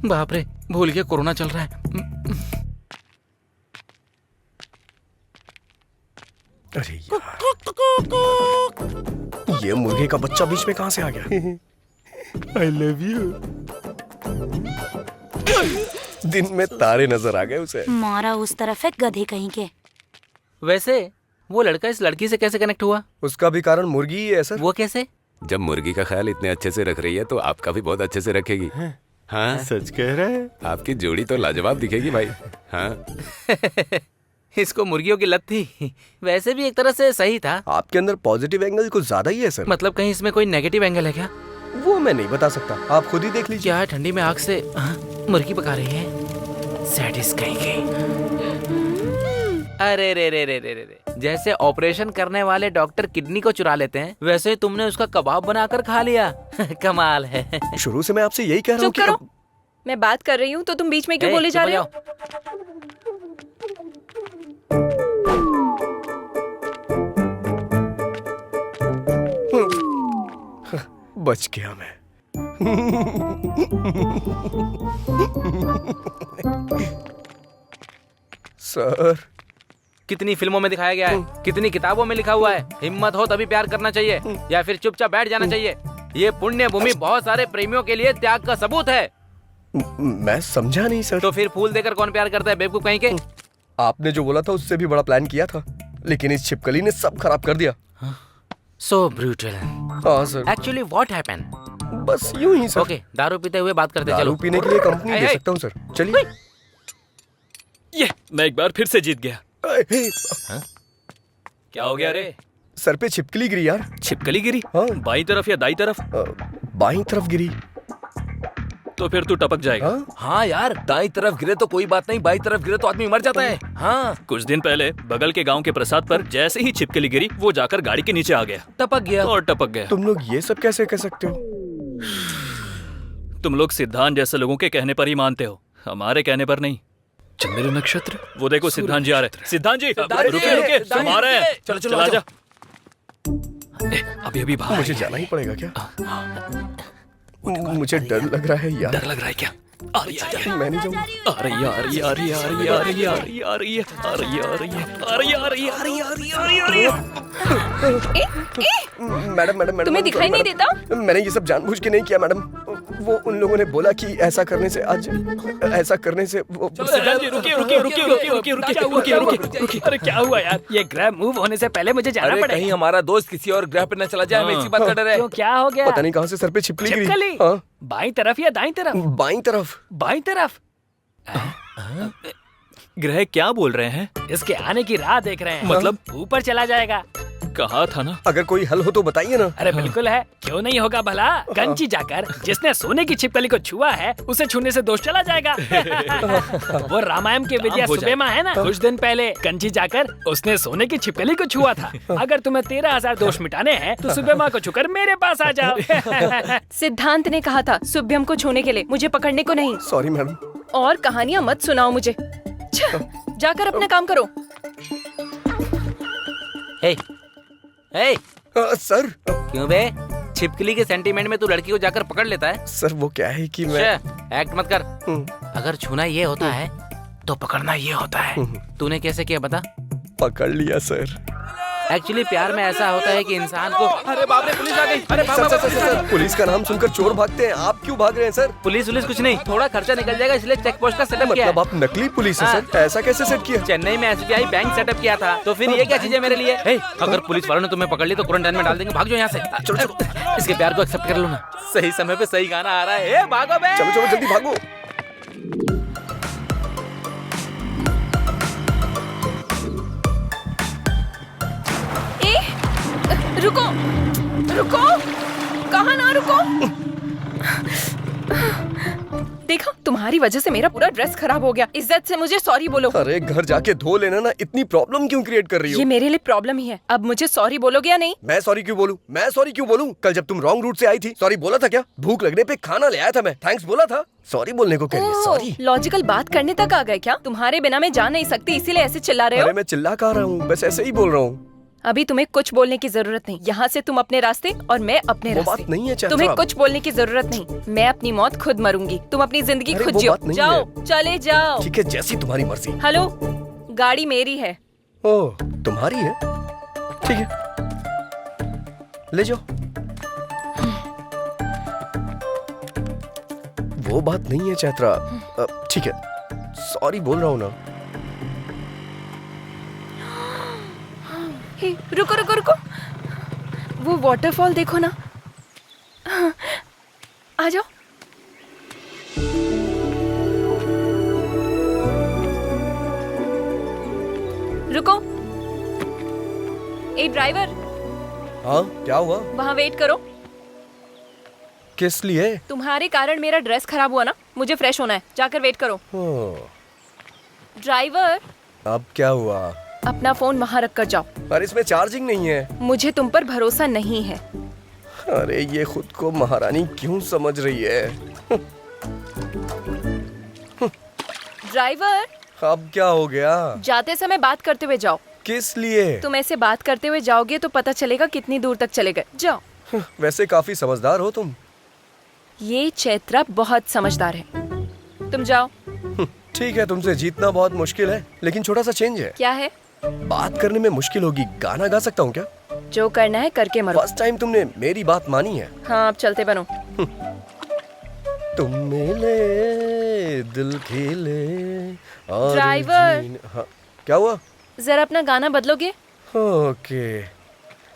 बाप रे, भूल गया कोरोना चल रहा है। अरे यार, ये मुर्गे का बच्चा बीच में कहाँ से आ गया? I love you. दिन में तारे नजर आ गए उसे। मारा उस तरफ है गधे कहीं के। वैसे वो लड़का इस लड़की से कैसे कनेक्ट हुआ? उसका भी कारण मुर्गी ही है सर। वो कैसे? जब मुर्गी का ख्याल इतने अच्छे से रख रही है तो आपका भी बहुत अच्छे से रखेगी। हाँ सच कह रहे हैं। आपकी जोड़ी तो लाजवाब दिखेगी भाई। हाँ इसको मुर्गियों की लत थी। वैसे भी एक तरह से सही था। आपके अंदर पॉजिटिव एंगल कुछ ज्यादा ही है सर। मतलब कहीं इसमें कोई नेगेटिव एंगल है क्या? वो मैं नहीं बता सकता, आप खुद ही देख लीजिए। क्या ठंडी में आग से मुर्गी पका रही है? सैडिस कहीं की। अरे रे रे रे रे रे, जैसे ऑपरेशन करने वाले डॉक्टर किडनी को चुरा लेते हैं, वैसे तुमने उसका कबाब बनाकर खा लिया। कमाल है। शुरू से मैं आपसे यही कह रहा हूँ चुप करो। मैं बात कर रही हूँ तो तुम बीच में क्यों बोले जा रहे हो? बच गया मैं। सर, कितनी फिल्मों में दिखाया गया है, कितनी किताबों में लिखा हुआ है, हिम्मत हो तभी प्यार करना चाहिए या फिर चुपचाप बैठ जाना चाहिए। ये पुण्य भूमि बहुत सारे प्रेमियों के लिए त्याग का सबूत है। मैं समझा नहीं सर। तो फिर फूल देकर कौन प्यार करता है, बेवकूफ कहीं के? आपने जो बोला था उससे भी बड़ा प्लान किया था, लेकिन इस छिपकली ने सब खराब कर दिया। सो ब्रूटल। हाँ सर। Actually what happened? बस यूं ही सर। ओके, दारू पीते हुए बात करते चलो। दारू पीने के लिए कंपनी दे सकता हूँ सर। चलिए। ये मैं एक बार फिर से जीत गया। क्या हो गया रे? सर पे छिपकली गिरी यार। छिपकली गिरी? हाँ। बाईं तरफ या दाईं तरफ? बाईं तरफ गिरी। तो फिर तू टपक जाएगा। हाँ यार, दाईं तरफ गिरे तो कोई बात नहीं, बाईं तरफ गिरे तो आदमी मर जाता है। हाँ। कुछ दिन पहले बगल के गांव के प्रसाद पर जैसे ही छिपकली गिरी, वो जाकर गाड़ी के नीचे आ गया, टपक गया और टपक गया। तुम लोग ये सब कैसे कह सकते हो? तुम लोग सिद्धांत जैसे लोगों के कहने पर ही मानते हो, हमारे कहने पर नहीं। चंद्र नक्षत्र। वो देखो सिद्धांत जी आ रहे। सिद्धांत जी रुके रुके, तुम आ रहे हैं। चलो चलो आजा। अभी अभी बाहर मुझे जाना ही पड़ेगा क्या? मुझे डर लग रहा है यार। डर लग रहा है क्या? आ रही है। मैं नहीं जाऊंगा। आ रही है, आ रही है, आ रही है, आ रही है, आ रही है, आ रही है, आ रही है, आ रही है, आ रही है, आ रही है, आ रही है, आ रही है, आ रही है, आ रही है, आ रही है। मैडम मैडम मैडम, तुम्हें दिखाई नहीं देता? मैंने ये सब जानबूझ के नहीं किया मैडम। वो उन लोगों ने बोला कि ऐसा करने से आज ऐसा करने से वो। सिद्धांत जी रुकिए रुकिए रुकिए रुकिए रुकिए रुकिए रुकिए रुकिए रुकिए। अरे क्या हुआ यार? ये ग्रैब मूव होने से पहले मुझे जाना अरे पड़ेगा। कहीं हमारा दोस्त किसी और ग्रह पे न चला जाए, हमें इसी बात का डर है। क्यों, क्या हो गया? पता नहीं कहाँ से सर पे छिपकली गिरी। छिपकली? हाँ। बाईं तरफ या दाईं तरफ? बाईं तरफ। बाईं तरफ। ग्रह क्या बोल रहे हैं? इसके आने की राह देख रहे हैं। मतलब? ऊपर चला जाएगा। कहा था ना। अगर कोई हल हो तो बताइए ना। अरे बिल्कुल है, क्यों नहीं होगा भला। कंची जाकर जिसने सोने की छिपकली को छुआ है, उसे छूने से दोष चला जाएगा। वो रामायण के विद्या सुबेमा है ना, कुछ दिन पहले कंची जाकर उसने सोने की छिपकली को छुआ था। अगर तुम्हें 13,000 दोष मिटाने हैं तो सुबेमा को छूकर मेरे पास आ जाओ। सिद्धांत ने कहा था शुभ्यम को छूने के लिए, मुझे पकड़ने को नहीं। Sorry madam. और कहानियाँ मत सुनाओ मुझे। जाकर अपना काम करो। सर। क्यों बे? छिपकली के सेंटीमेंट में तू लड़की को जाकर पकड़ लेता है? सर वो क्या है कि मैं एक्ट मत कर। अगर छूना ये होता है तो पकड़ना ये होता है। तूने कैसे किया बता? पकड़ लिया सर। एक्चुअली प्यार में ऐसा होता है कि इंसान को। अरे बाप रे, पुलिस आ गई। अरे sir, sir, sir, sir, police का नाम सुनकर चोर भागते हैं, आप क्यों भाग रहे हैं सर? पुलिस कुछ नहीं, थोड़ा खर्चा निकल जाएगा इसलिए चेक पोस्ट का सेटअप किया। मतलब आप नकली पुलिस है सर? ऐसा कैसे सेट किया? चेन्नई में SBI बैंक सेटअप किया था, तो फिर ये क्या चीजें मेरे लिए? अगर पुलिस वालों ने तुम्हें पकड़ ली तो क्वारंटाइन में डाल देंगे, भाग जाओ यहाँ से। चलो चलो, इसके प्यार को एक्सेप्ट कर लो ना। सही समय पे सही गाना आ रहा है, भागो बे। चलो चलो जल्दी भागो। रुको रुको, कहाँ ना रुको। देखा, तुम्हारी वजह से मेरा पूरा ड्रेस खराब हो गया। इज्जत से मुझे सॉरी बोलो। अरे घर जाके धो लेना ना, इतनी प्रॉब्लम क्यों क्रिएट कर रही हो? ये मेरे लिए प्रॉब्लम ही है। अब मुझे सॉरी बोलोगे या नहीं? मैं सॉरी क्यों बोलूं? मैं सॉरी क्यों बोलूं? कल जब तुम रॉन्ग रूट से आई थी सॉरी बोला था क्या? भूख लगने पे खाना ले आया था मैं, थैंक्स बोला था। सॉरी बोलने को कह रही है? सॉरी? लॉजिकल बात करने तक आ गए क्या? तुम्हारे बिना मैं जा नहीं सकती, इसीलिए ऐसे चिल्ला रहे हो? अरे मैं चिल्ला कहाँ रहा हूँ, बस ऐसे ही बोल रहा हूँ। अभी तुम्हें कुछ बोलने की जरूरत नहीं। यहाँ से तुम अपने रास्ते और मैं अपने वो रास्ते। बात नहीं है चैत्रा। तुम्हें कुछ बोलने की जरूरत नहीं। मैं अपनी मौत खुद मरूंगी, तुम अपनी जिंदगी अरे खुद वो जियो। बात नहीं जाओ, है। चले जाओ। ठीक है, जैसी तुम्हारी मर्जी। हेलो, गाड़ी मेरी है। ओह, तुम्हारी है? ठीक है, ले जाओ। वो बात नहीं है चैत्रा। ठीक है, सॉरी बोल रहा हूँ ना। हे, रुको रुको रुको, वो वाटरफॉल देखो ना। आ जाओ। रुको। ए ड्राइवर, हाँ क्या हुआ? वहाँ वेट करो। किस लिए? तुम्हारे कारण मेरा ड्रेस खराब हुआ ना, मुझे फ्रेश होना है, जाकर वेट करो। ड्राइवर, अब क्या हुआ? अपना फोन वहाँ रख कर जाओ। पर इसमें चार्जिंग नहीं है। मुझे तुम पर भरोसा नहीं है। अरे ये खुद को महारानी क्यों समझ रही है? ड्राइवर, अब क्या हो गया? जाते समय बात करते हुए जाओ। किस लिए? तुम ऐसे बात करते हुए जाओगे तो पता चलेगा कितनी दूर तक चले गए। जाओ। वैसे काफी समझदार हो तुम। ये चैत्रा बहुत समझदार है। तुम जाओ। ठीक है, तुमसे जीतना बहुत मुश्किल है, लेकिन छोटा सा चेंज है। क्या है? बात करने में मुश्किल होगी, गाना गा सकता हूँ क्या? जो करना है करके मरो। फर्स्ट टाइम तुमने मेरी बात मानी है। हाँ, अब चलते बनो। तुम मिले दिल खिले और ड्राइवर। हाँ, क्या हुआ? जरा अपना गाना बदलोगे? ओके।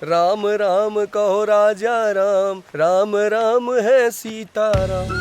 राम राम कहो राजा राम, राम राम है सीताराम।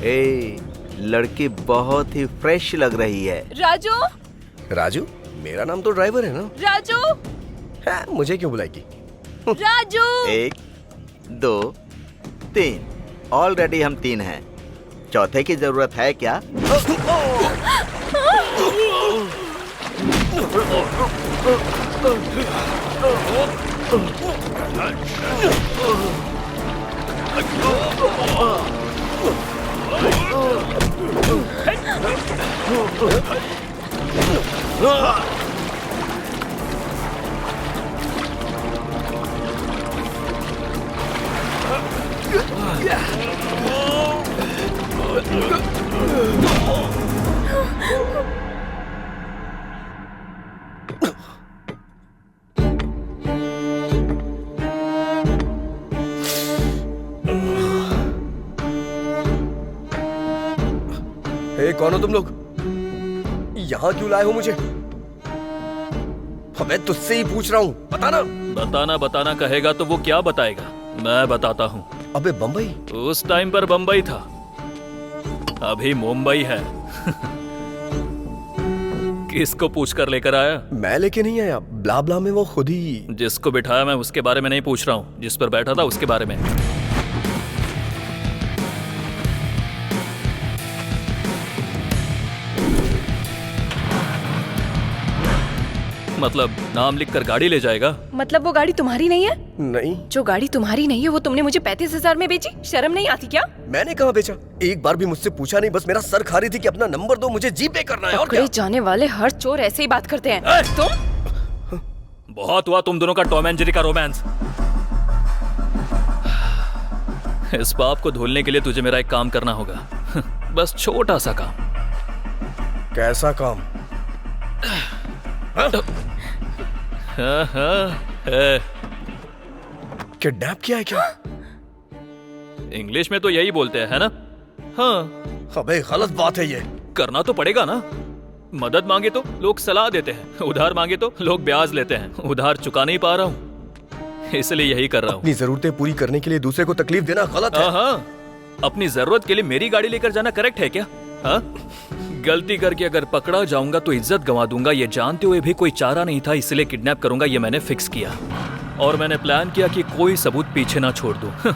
ए, लड़की बहुत ही फ्रेश लग रही है। राजू। राजू? मेरा नाम तो ड्राइवर है ना। राजू। हाँ, मुझे क्यों बुलाएगी? राजू। 1 2 3, ऑलरेडी हम 3 हैं। चौथे की जरूरत है क्या? कौन हो तुम लोग? यहाँ क्यों लाए हो मुझे? मैं तुझसे ही पूछ रहा हूँ, बताना। बताना कहेगा तो वो क्या बताएगा? मैं बताता हूँ। अबे बम्बई? उस टाइम पर बम्बई था, अभी मुंबई है। किसको पूछ कर लेकर आया? मैं लेके नहीं आया, ब्ला ब्ला में वो खुद ही। जिसको बिठाया मैं उसके बारे में नहीं पूछ रहा हूँ, जिस पर बैठा था उसके बारे में। मतलब नाम लिखकर गाड़ी ले जाएगा? मतलब वो गाड़ी तुम्हारी नहीं है? नहीं। जो गाड़ी तुम्हारी नहीं है वो तुमने मुझे 35,000 में बेची? शर्म नहीं आती क्या? मैंने कहाँ बेचा? एक बार भी मुझसे पूछा नहीं, बस मेरा सर खा रही थी कि अपना नंबर दो, मुझे जीपे करना है। और क्या? जाने वाले हर चोर ऐसे ही बात करते हैं। तुम? बहुत हुआ तुम दोनों का टॉम एंड जेरी का रोमांस। इस पाप को धुलने के लिए तुझे मेरा एक काम करना होगा। बस छोटा सा काम। कैसा काम? किडनैप किया है क्या? इंग्लिश में तो यही बोलते हैं, है ना? हाँ। अबे गलत बात है ये। करना तो पड़ेगा ना। मदद मांगे तो लोग सलाह देते हैं, उधार मांगे तो लोग ब्याज लेते हैं। उधार चुका नहीं पा रहा हूँ, इसलिए यही कर रहा हूँ। अपनी जरूरतें पूरी करने के लिए दूसरे को तकलीफ देना गलत है। हाँ, अपनी जरूरत के लिए मेरी गाड़ी लेकर जाना करेक्ट है क्या? हाँ, गलती करके अगर पकड़ा जाऊंगा तो इज्जत गंवा दूंगा, ये जानते हुए भी कोई चारा नहीं था, इसलिए किडनैप करूंगा ये मैंने फिक्स किया। और मैंने प्लान किया कि कोई सबूत पीछे ना छोड़ दूं।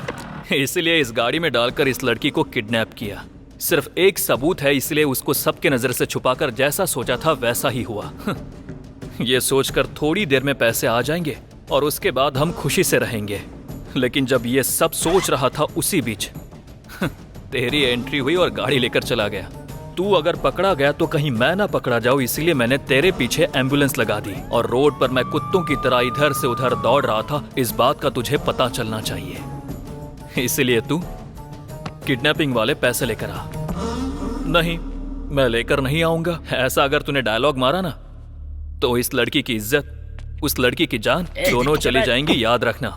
इसलिए इस गाड़ी में डालकर इस लड़की को किडनैप किया। सिर्फ एक सबूत है, इसलिए उसको सबके नजर से छुपाकर जैसा सोचा था वैसा ही हुआ। ये सोचकर थोड़ी देर में पैसे आ जाएंगे और उसके बाद हम खुशी से रहेंगे। लेकिन जब ये सब सोच रहा था उसी बीच तेरी एंट्री हुई और गाड़ी लेकर चला गया। तू अगर पकड़ा गया तो कहीं मैं ना पकड़ा जाऊं, इसलिए मैंने तेरे पीछे एम्बुलेंस लगा दी। और रोड पर मैं कुत्तों की तरह इधर से उधर दौड़ रहा था, इस बात का तुझे पता चलना चाहिए। इसलिए तू किडनैपिंग वाले पैसे लेकर आ। नहीं, मैं लेकर नहीं आऊंगा। ऐसा अगर तूने डायलॉग मारा ना तो इस लड़की की इज्जत, उस लड़की की जान दोनों चली जाएंगी, याद रखना।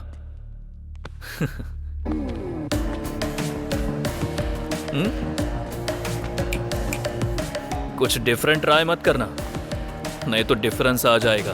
कुछ डिफरेंट ट्राई मत करना, नहीं तो डिफरेंस आ जाएगा।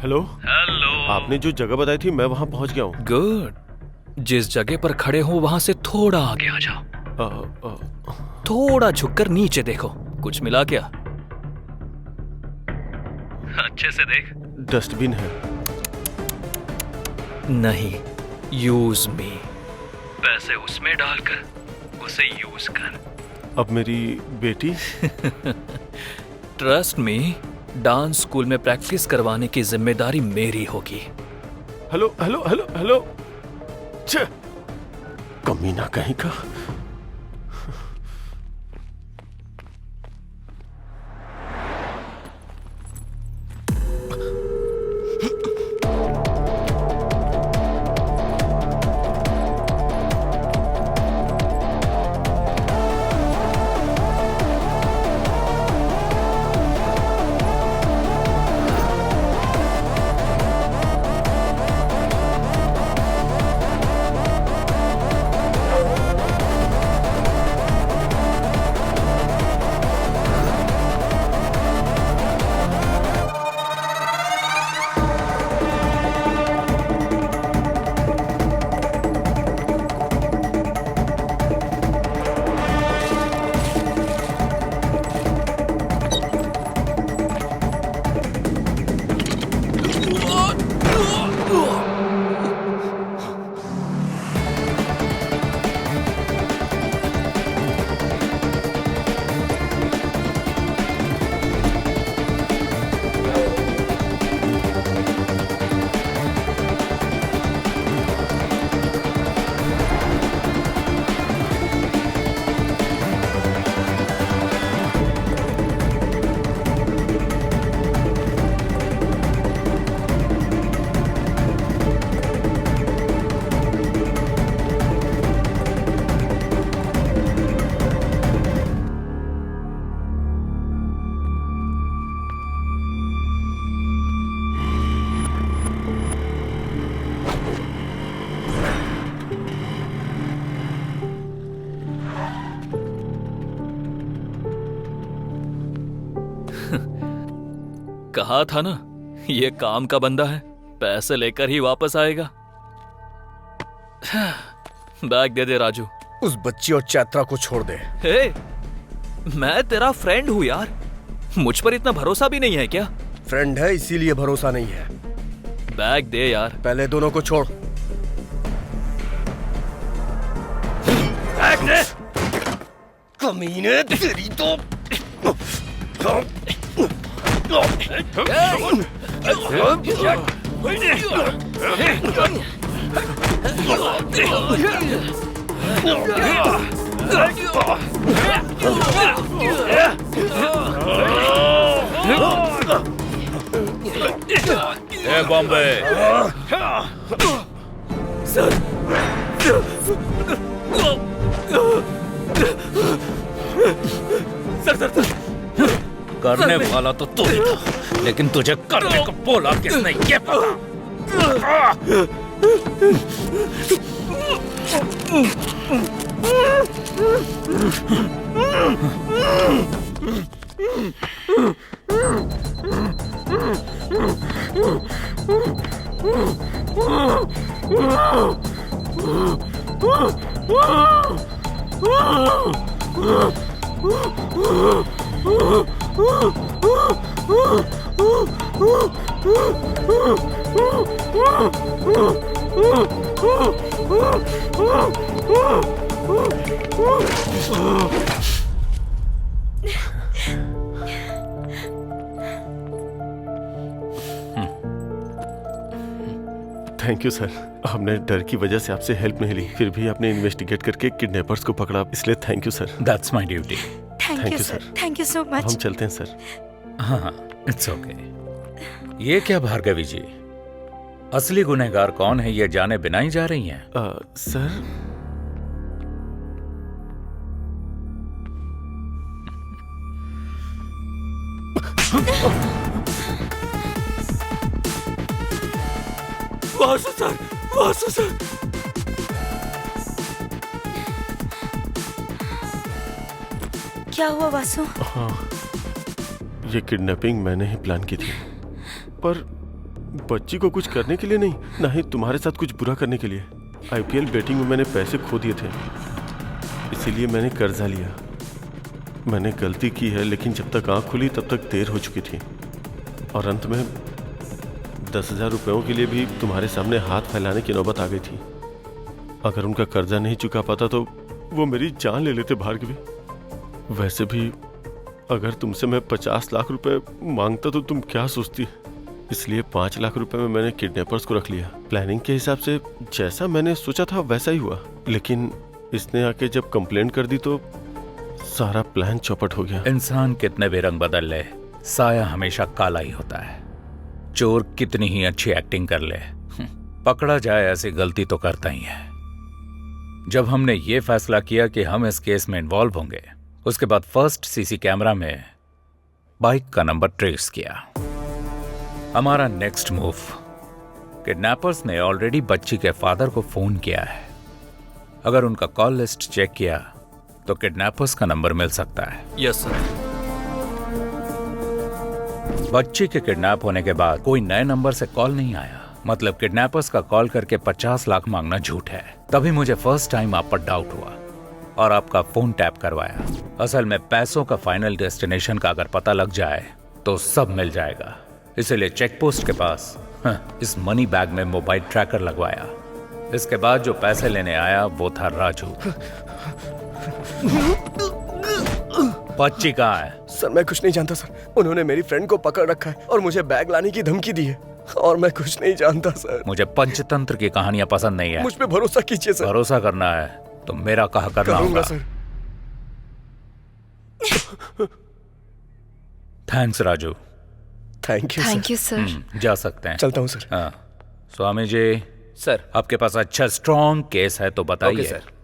हेलो। हेलो। आपने जो जगह बताई थी मैं वहां पहुंच गया हूँ। गुड। जिस जगह पर खड़े हो वहां से थोड़ा आगे आ जाओ। थोड़ा झुककर नीचे देखो, कुछ मिला क्या? अच्छे से देख। डस्टबिन है। नहीं, यूज मी। पैसे उसमें डालकर उसे यूज कर। अब मेरी बेटी? ट्रस्ट मी, डांस स्कूल में प्रैक्टिस करवाने की जिम्मेदारी मेरी होगी। Hello hello hello hello. कमीना कहीं का। कहा था ना, ये काम का बंदा है, पैसे लेकर ही वापस आएगा। बैग दे दे राजू। उस बच्ची और चैत्रा को छोड़ दे। हे, मैं तेरा फ्रेंड हूँ यार, मुझ पर इतना भरोसा भी नहीं है क्या? फ्रेंड है इसीलिए भरोसा नहीं है। बैग दे यार। पहले दोनों को छोड़। बैग दे। कमीने तेरी तो। ए Bombay. Sir sir sir sir करने वाला तो तू ही था, लेकिन तुझे करने को बोला किसने ये पता। Thank you sir. हमने डर की वजह से आपसे हेल्प नहीं ली, फिर भी आपने इन्वेस्टिगेट करके किडनैपर्स को पकड़ा, इसलिए thank you sir. That's my duty. Thank you sir. Thank you so much. हम चलते हैं सर। हाँ, इट्स ओके। ये क्या भार्गवी जी, असली गुनहगार कौन है ये जाने बिना ही जा रही हैं? Sir Vasu sir, Vasu sir. क्या हुआ वासु? हाँ, ये किडनैपिंग मैंने ही प्लान की थी, पर बच्ची को कुछ करने के लिए नहीं, ना ही तुम्हारे साथ कुछ बुरा करने के लिए। आईपीएल बेटिंग में मैंने पैसे खो दिए थे, इसीलिए मैंने कर्जा लिया। मैंने गलती की है, लेकिन जब तक आँख खुली तब तक देर हो चुकी थी, और अंत में 10,000 रुपयों के लिए भी तुम्हारे सामने हाथ फैलाने की नौबत आ गई थी। अगर उनका कर्जा नहीं चुका पाता तो वो मेरी जान ले लेते भार्गवी। वैसे भी अगर तुमसे मैं 50 लाख रुपए मांगता तो तुम क्या सोचती? इसलिए 5 लाख रुपए में मैंने किडनैपर्स को रख लिया। प्लानिंग के हिसाब से जैसा मैंने सोचा था वैसा ही हुआ, लेकिन इसने आके जब कंप्लेंट कर दी तो सारा प्लान चौपट हो गया। इंसान कितने भी रंग बदल ले, साया हमेशा काला ही होता है। चोर कितनी ही अच्छी एक्टिंग कर ले, पकड़ा जाए ऐसी गलती तो करता ही है। जब हमने ये फैसला किया कि हम इस केस में इन्वॉल्व होंगे, उसके बाद फर्स्ट सीसी कैमरा में बाइक का नंबर ट्रेस किया। हमारा नेक्स्ट मूव, किडनैपर्स ने ऑलरेडी बच्ची के फादर को फोन किया है। अगर उनका कॉल लिस्ट चेक किया तो किडनैपर्स का नंबर मिल सकता है। Yes sir. बच्ची के किडनैप होने के बाद कोई नए नंबर से कॉल नहीं आया, मतलब किडनैपर्स का कॉल करके 50 लाख मांगना झूठ है। तभी मुझे फर्स्ट टाइम आप पर डाउट हुआ और आपका फोन टैप करवाया। असल में पैसों का फाइनल डेस्टिनेशन का अगर पता लग जाए तो सब मिल जाएगा, इसलिए चेक पोस्ट के पास इस मनी बैग में मोबाइल ट्रैकर लगवाया। इसके बाद जो पैसे लेने आया वो था राजू। बच्ची कहाँ है? सर मैं कुछ नहीं जानता सर, उन्होंने मेरी फ्रेंड को पकड़ रखा है और मुझे बैग लाने की धमकी दी है, और मैं कुछ नहीं जानता सर। मुझे पंचतंत्र की कहानियां पसंद नहीं है। मुझ पे भरोसा कीजिए सर। भरोसा करना है तो मेरा कहा करना होगा sir. Thanks Raju. Thank you sir. जा सकते हैं। चलता हूँ सर। हाँ, स्वामी जी सर, आपके पास अच्छा स्ट्रॉन्ग केस है तो बताइए। Okay sir.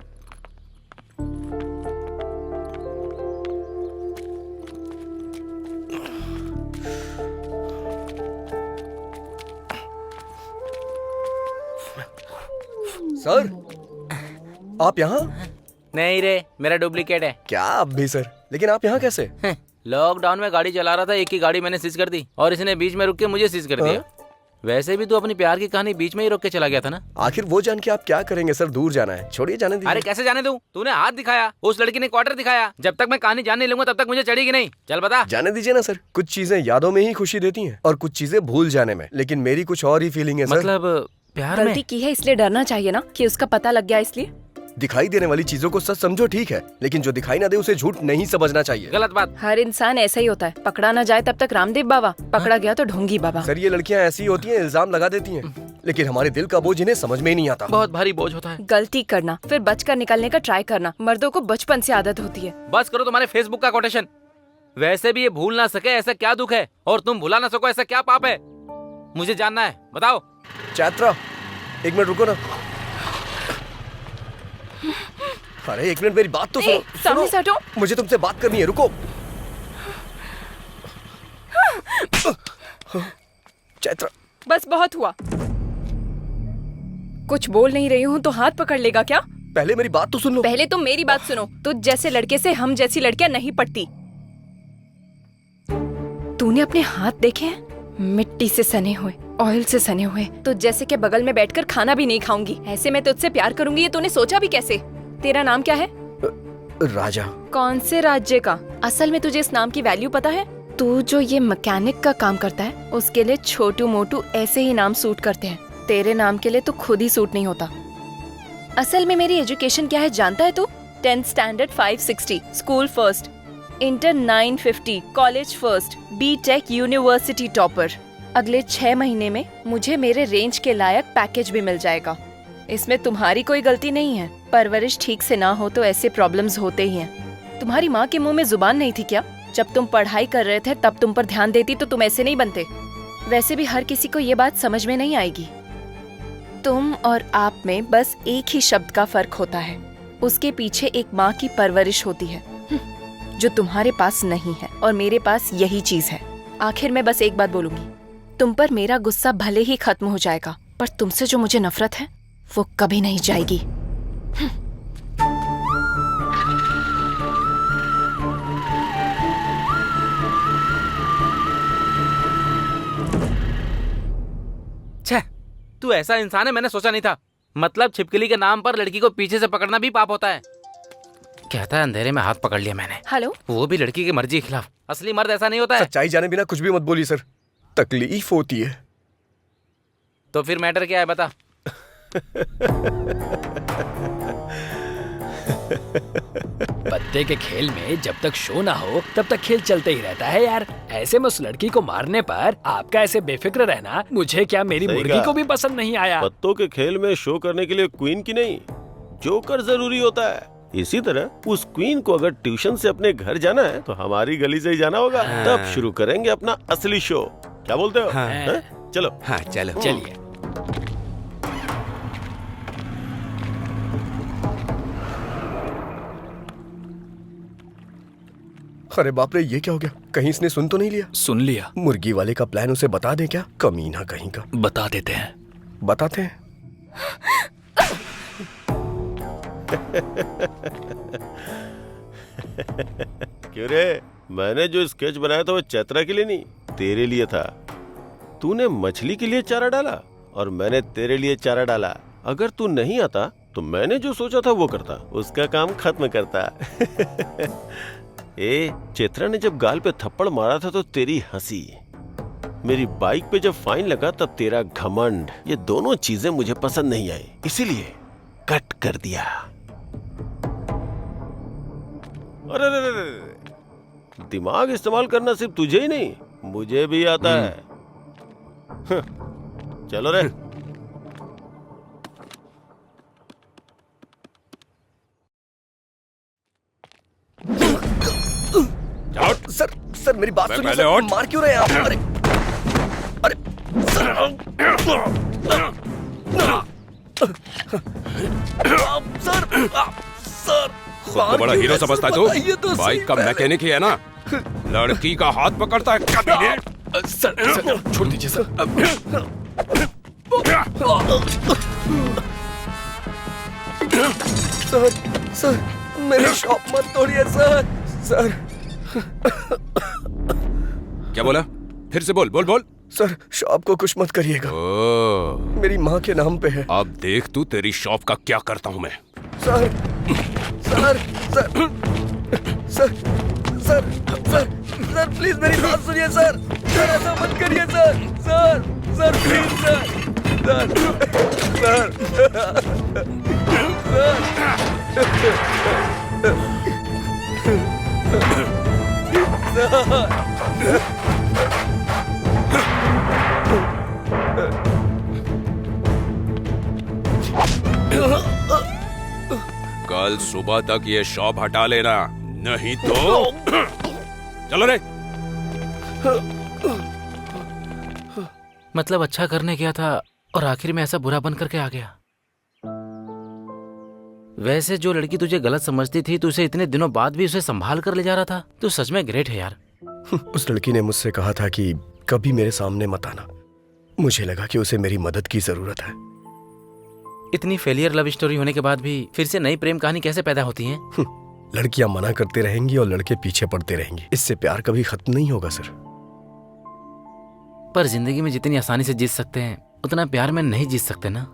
सर आप यहाँ? नहीं रे, मेरा डुप्लीकेट है। क्या आप भी सर? लेकिन आप यहाँ कैसे? लॉकडाउन में गाड़ी चला रहा था, एक ही गाड़ी मैंने सीज कर दी और इसने बीच में रुक के मुझे सीज कर दिया। वैसे भी तू अपनी प्यार की कहानी बीच में ही रोक के चला गया था ना। आखिर वो जान के आप क्या करेंगे सर? दूर जाना है, छोड़िए जाने दीजिए। अरे कैसे जाने दूं? तूने हाथ दिखाया, उस लड़की ने क्वार्टर दिखाया। जब तक मैं कहानी जान नहीं लूंगा तब तक मुझे चढ़ेगी नहीं। चल बता। जाने दीजिए ना सर, कुछ चीजें यादों में ही खुशी देती हैं और कुछ चीजें भूल जाने में। लेकिन मेरी कुछ और ही फीलिंग है सर। मतलब प्यार में गलती की है इसलिए डरना चाहिए ना कि उसका पता लग गया इसलिए। दिखाई देने वाली चीजों को सच समझो ठीक है, लेकिन जो दिखाई ना दे उसे झूठ नहीं समझना चाहिए। गलत बात। हर इंसान ऐसा ही होता है, पकड़ा ना जाए तब तक रामदेव बाबा, पकड़ा गया तो ढोंगी बाबा। सर ये लड़कियां ऐसी होती हैं, इल्जाम लगा देती हैं, लेकिन हमारे दिल का बोझ इन्हें समझ में ही नहीं आता। बहुत भारी बोझ होता है। गलती करना फिर बचकर निकलने का ट्राई करना, मर्दों को बचपन से आदत होती है। बस करो तुम्हारे फेसबुक का कोटेशन। वैसे भी ये भूल ना सके ऐसा क्या दुख है, और तुम भुला ना सको ऐसा क्या पाप है? मुझे जानना है, बताओ। चैत्रा, एक मिनट रुको ना। अरे एक मिनट, मेरी बात तो सुनो। सामने से हटो। मुझे तुमसे बात करनी है, रुको। चैत्रा, बस बहुत हुआ। कुछ बोल नहीं रही हूँ तो हाथ पकड़ लेगा क्या? पहले मेरी बात तो सुन लो। पहले तुम मेरी बात सुनो। तुझ जैसे लड़के से हम जैसी लड़कियां नहीं पटती। तूने अपने हाथ देखे हैं? मिट्टी से सने हुए, ऑयल से सने हुए। तुझ जैसे के बगल में बैठकर खाना भी नहीं खाऊंगी। ऐसे मैं तुझसे प्यार करूंगी ये तूने सोचा भी कैसे? तेरा नाम क्या है? राजा। कौन से राज्य का? असल में तुझे इस नाम की वैल्यू पता है? तू जो ये मैकेनिक का काम करता है उसके लिए छोटू मोटू ऐसे ही नाम सूट करते हैं। तेरे नाम के लिए तो खुद ही सूट नहीं होता। असल में मेरी एजुकेशन क्या है जानता है तू? 10th standard 560, school first, inter 950, college first, BTech university topper. अगले 6 महीने में मुझे मेरे रेंज के लायक पैकेज भी मिल जाएगा। इसमें तुम्हारी कोई गलती नहीं है। परवरिश ठीक से ना हो तो ऐसे प्रॉब्लम्स होते ही हैं। तुम्हारी माँ के मुंह में जुबान नहीं थी क्या? जब तुम पढ़ाई कर रहे थे तब तुम पर ध्यान देती तो तुम ऐसे नहीं बनते। वैसे भी हर किसी को ये बात समझ में नहीं आएगी। तुम और आप में बस एक ही शब्द का फर्क होता है। उसके पीछे एक माँ की परवरिश होती है जो तुम्हारे पास नहीं है और मेरे पास यही चीज है। आखिर मैं बस एक बात बोलूंगी, तुम पर मेरा गुस्सा भले ही खत्म हो जाएगा पर तुमसे जो मुझे नफरत है वो कभी नहीं जाएगी। छह, तू ऐसा इंसान है मैंने सोचा नहीं था। मतलब छिपकली के नाम पर लड़की को पीछे से पकड़ना भी पाप होता है। कहता है अंधेरे में हाथ पकड़ लिया मैंने। हेलो, वो भी लड़की की मर्जी के खिलाफ। असली मर्द ऐसा नहीं होता है। सच्चाई जाने बिना कुछ भी मत बोलिए सर, तकलीफ होती है। तो फिर मैटर क्या है बता। पत्ते के खेल में जब तक शो ना हो तब तक खेल चलते ही रहता है यार। ऐसे में उस लड़की को मारने पर आपका ऐसे बेफिक्र रहना मुझे क्या मेरी मुर्गी को भी पसंद नहीं आया। पत्तों के खेल में शो करने के लिए क्वीन की नहीं जोकर जरूरी होता है। इसी तरह उस क्वीन को अगर ट्यूशन से अपने घर जाना है तो हमारी गली से ही जाना होगा। तब शुरू करेंगे अपना असली शो। क्या बोलते हो? चलो। हाँ चलो। चलिए। अरे बाप रे, ये क्या हो गया? कहीं इसने सुन तो नहीं लिया? सुन लिया। मुर्गी वाले का प्लान उसे बता दें क्या? कमीना कहीं का। बता देते हैं। बताते हैं। क्यों रे? मैंने जो स्केच बनाया था वो चैत्रा के लिए नहीं, तेरे लिए था। तूने मछली के लिए चारा डाला और मैंने तेरे लिए चारा डाला। अगर तू नहीं आता तो मैंने जो सोचा था वो करता, उसका काम खत्म करता। ए, चैत्रा ने जब गाल पे थप्पड़ मारा था तो तेरी हंसी, मेरी बाइक पे जब फाइन लगा तब तेरा घमंड, ये दोनों चीजें मुझे पसंद नहीं आई, इसीलिए कट कर दिया। अरे रे रे रे, दिमाग इस्तेमाल करना सिर्फ तुझे ही नहीं मुझे भी आता है। चलो रे। सर मेरी बात सुनिए सर, मार क्यों रहे हैं आप? अरे अरे सर खुद को बड़ा हीरो समझता है तू? बाइक का मैकेनिक ही है ना, लड़की का हाथ पकड़ता है कभी? सर छोड़ दीजिए सर। सर मेरी शॉप मत तोड़िए सर। सर क्या बोला? फिर से बोल बोल बोल। सर शॉप को कुछ मत करिएगा, मेरी माँ के नाम पे है। अब देख तू तेरी शॉप का क्या करता हूँ मैं। Sir sir sir sir sir sir sir please मेरी बात सुनिए सर। सर ऐसा मत करिए sir. Sir sir please sir. Sir कल सुबह तक ये शॉप हटा लेना, नहीं तो चलो रे। मतलब अच्छा करने गया था और आखिर में ऐसा बुरा बन करके आ गया। वैसे जो लड़की तुझे गलत समझती थी, तू उसे इतने दिनों बाद भी उसे संभाल कर ले जा रहा था। तू सच में ग्रेट है यार। उस लड़की ने मुझसे कहा था कि कभी मेरे सामने मत आना। मुझे लगा कि उसे मेरी मदद की जरूरत है। इतनी फेलियर लव स्टोरी होने के बाद भी फिर से नई प्रेम कहानी कैसे पैदा होती है? लड़कियां मना करते रहेंगी और लड़के पीछे पड़ते रहेंगे। इससे प्यार कभी खत्म नहीं होगा सर। पर जिंदगी में जितनी आसानी से जीत सकते हैं उतना प्यार में नहीं जीत सकते ना।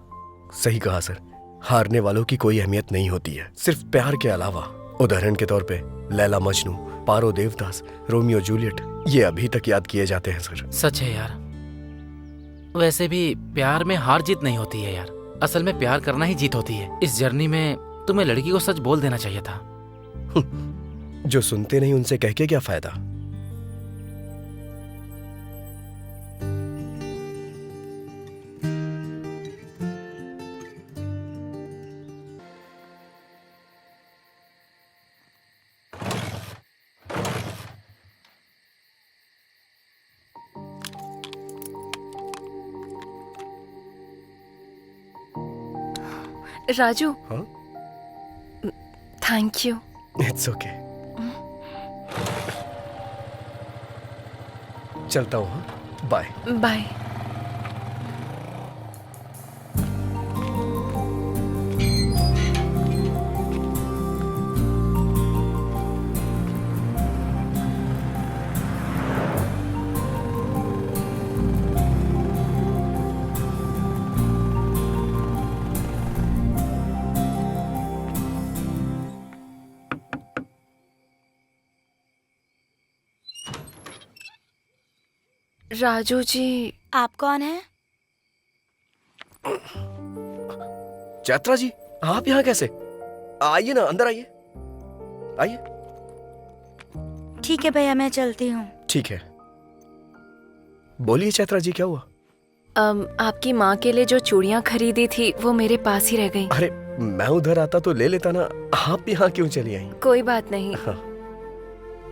सही कहा सर। हारने वालों की कोई अहमियत नहीं होती है, सिर्फ प्यार के अलावा। उदाहरण के तौर पे लैला मजनू, पारो देवदास, रोमियो जूलियट, ये अभी तक याद किए जाते हैं सर। सच है यार। वैसे भी प्यार में हार जीत नहीं होती है यार, असल में प्यार करना ही जीत होती है। इस जर्नी में तुम्हें लड़की को सच बोल देना चाहिए था। जो सुनते नहीं उनसे कह के क्या फायदा। राजू, हाँ? Thank you. It's okay. चलता हूँ। हाँ? Bye bye. राजू जी। आप कौन हैं? चैत्रा जी, आप यहाँ कैसे? आइए ना, अंदर आइए। आइए। ठीक है भैया, मैं चलती हूँ। ठीक है। बोलिए चैत्रा जी, क्या हुआ? आपकी माँ के लिए जो चूड़ियाँ खरीदी थी वो मेरे पास ही रह गई। अरे मैं उधर आता तो ले लेता ना, आप यहाँ क्यों चली आई? कोई बात नहीं। हाँ।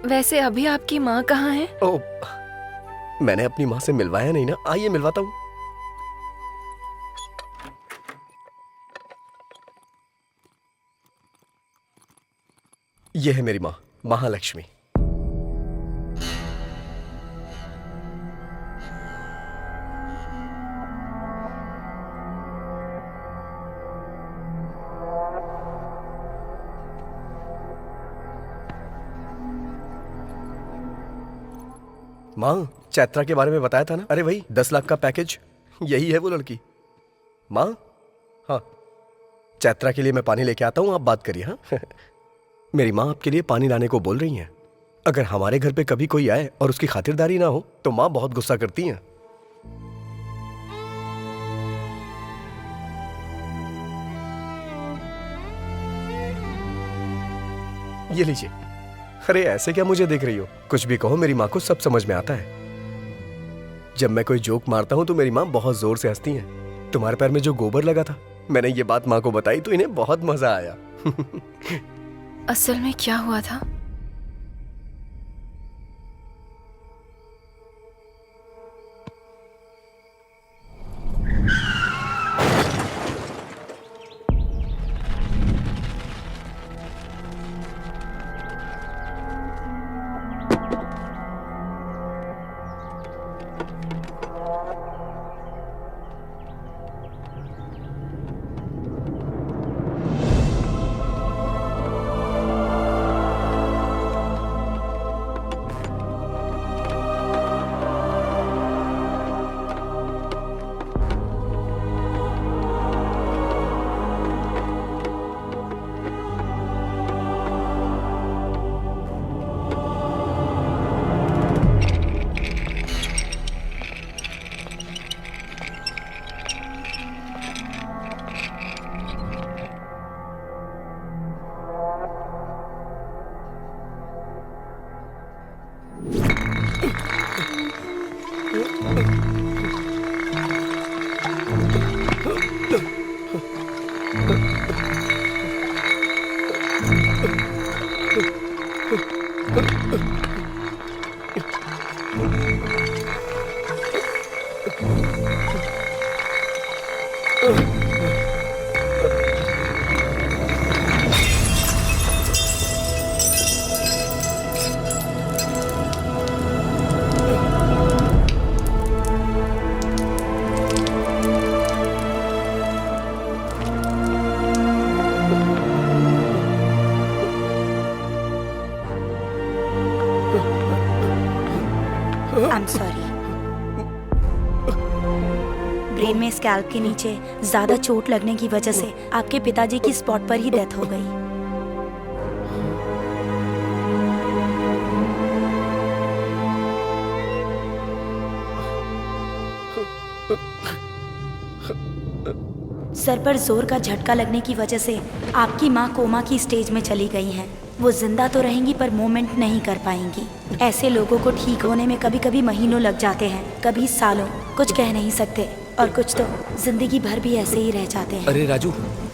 वैसे अभी आपकी माँ कहाँ है? ओ, मैंने अपनी माँ से मिलवाया नहीं ना। आइए मिलवाता हूँ। यह है मेरी माँ, महालक्ष्मी। माँ, चैत्रा के बारे में बताया था ना? अरे वही 10 लाख का पैकेज, यही है वो लड़की। माँ, हाँ, चैत्रा के लिए मैं पानी लेके आता हूँ, आप बात करिए। हाँ मेरी माँ आपके लिए पानी लाने को बोल रही हैं। अगर हमारे घर पे कभी कोई आए और उसकी खातिरदारी ना हो तो माँ बहुत गुस्सा करती हैं। ये लीजिए। अरे ऐसे क्या मुझे देख रही हो? कुछ भी कहो, मेरी माँ को सब समझ में आता है। जब मैं कोई जोक मारता हूँ तो मेरी माँ बहुत जोर से हंसती हैं। तुम्हारे पैर में जो गोबर लगा था, मैंने ये बात माँ को बताई तो इन्हें बहुत मजा आया। असल में क्या हुआ था? I am sorry. ब्रेन में स्कैल्प के नीचे ज्यादा चोट लगने की वजह से आपके पिताजी की स्पॉट पर ही डेथ हो गई। सर पर जोर का झटका लगने की वजह से आपकी माँ कोमा की स्टेज में चली गई हैं। वो जिंदा तो रहेंगी पर मूवमेंट नहीं कर पाएंगी। ऐसे लोगों को ठीक होने में कभी कभी महीनों लग जाते हैं, कभी सालों। कुछ कह नहीं सकते और कुछ तो जिंदगी भर भी ऐसे ही रह जाते हैं। अरे राजू,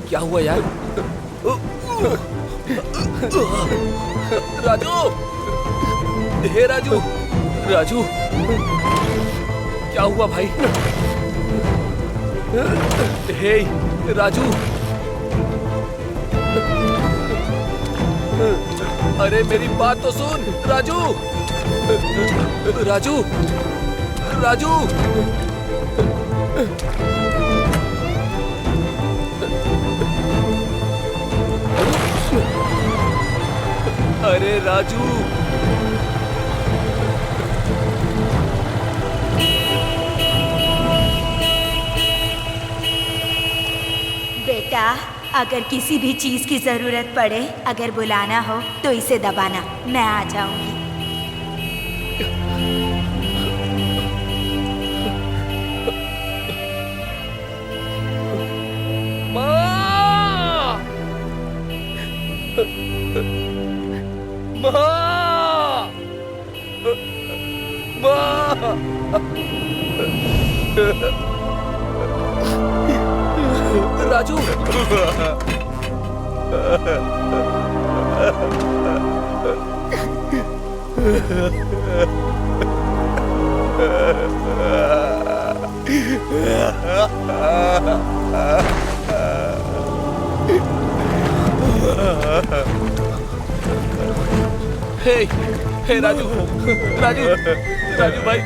क्या हुआ यार? राजू, हे राजू, राजू, क्या हुआ भाई? हे राजू, अरे मेरी बात तो सुन राजू, राजू, राजू, अरे राजू, बेटा, अगर किसी भी चीज की जरूरत पड़े, अगर बुलाना हो तो इसे दबाना, मैं आ जाऊंगी। माँ! माँ! माँ! राजू, हे राजू, राजू, राजू भाई,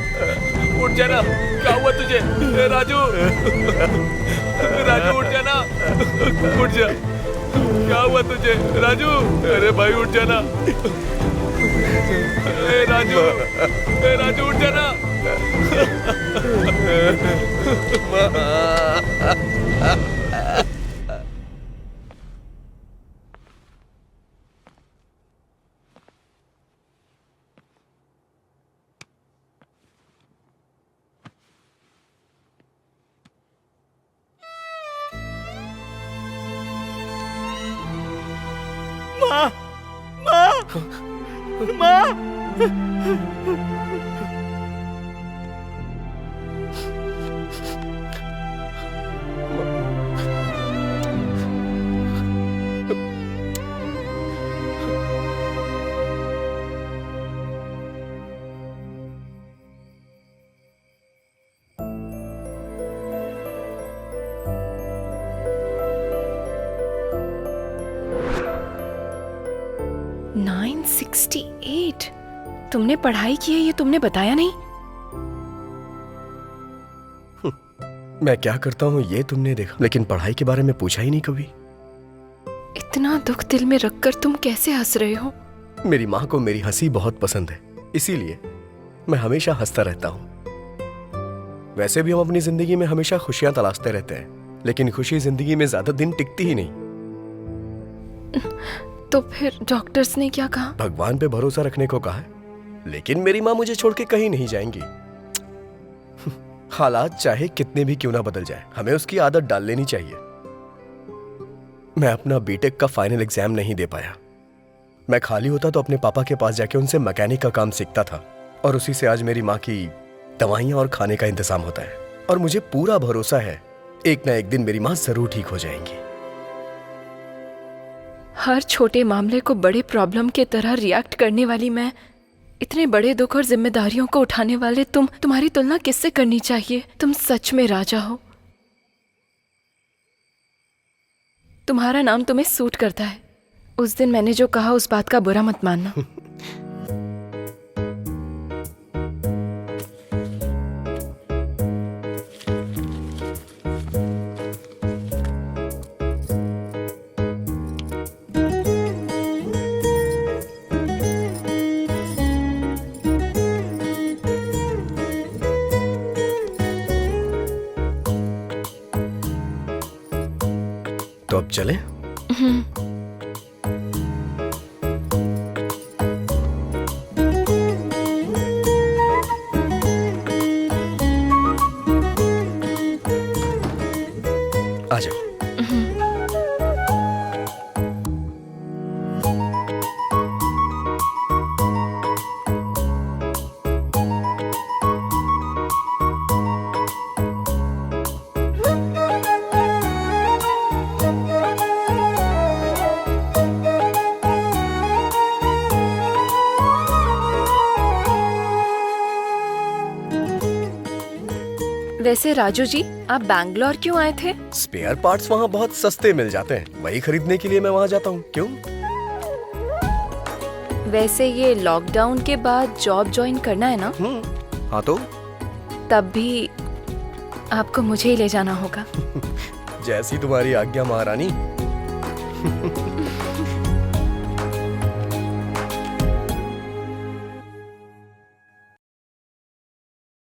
उठ जाना। क्या हुआ तुझे? हे राजू, राजू उठ जाना, उठ जा। क्या हुआ तुझे राजू? अरे भाई उठ जाना। हे राजू, हे राजू उठ जाना। माँ, माँ, माँ। तुमने पढ़ाई की है ये तुमने बताया नहीं। मैं क्या करता हूँ ये तुमने देखा, लेकिन पढ़ाई के बारे में पूछा ही नहीं कभी। इतना दुख दिल में रखकर तुम कैसे हंस रहे हो? मेरी माँ को मेरी हंसी बहुत पसंद है, इसीलिए मैं हमेशा हंसता रहता हूँ। वैसे भी हम अपनी जिंदगी में हमेशा खुशियां तलाशते रहते हैं, लेकिन खुशी जिंदगी में ज्यादा दिन टिकती ही नहीं। तो फिर डॉक्टर्स ने क्या कहा? भगवान पे भरोसा रखने को कहा है, लेकिन मेरी माँ मुझे छोड़ के कहीं नहीं जाएंगी। हालात चाहे कितने भी क्यों ना बदल जाए, हमें उसकी आदत डाल लेनी चाहिए। मैं अपना बीटेक का फाइनल एग्जाम नहीं दे पाया। मैं खाली होता तो अपने पापा के पास जाके उनसे मैकेनिक का काम सीखता था, और उसी से आज मेरी माँ की दवाइयां और खाने का इंतजाम होता है। और मुझे पूरा भरोसा है एक ना एक दिन मेरी माँ जरूर ठीक हो जाएंगी। हर छोटे मामले को बड़े प्रॉब्लम के तरह रिएक्ट करने वाली मैं, इतने बड़े दुख और जिम्मेदारियों को उठाने वाले तुम्हारी तुलना किससे करनी चाहिए? तुम सच में राजा हो। तुम्हारा नाम तुम्हें सूट करता है। उस दिन मैंने जो कहा उस बात का बुरा मत मानना। वैसे राजू जी, आप बैंगलोर क्यों आए थे? स्पेयर पार्ट्स वहाँ बहुत सस्ते मिल जाते हैं, वही खरीदने के लिए मैं वहाँ जाता हूँ। क्यों? वैसे ये लॉकडाउन के बाद जॉब ज्वाइन करना है ना? हाँ तो तब भी आपको मुझे ही ले जाना होगा। जैसी तुम्हारी आज्ञा महारानी।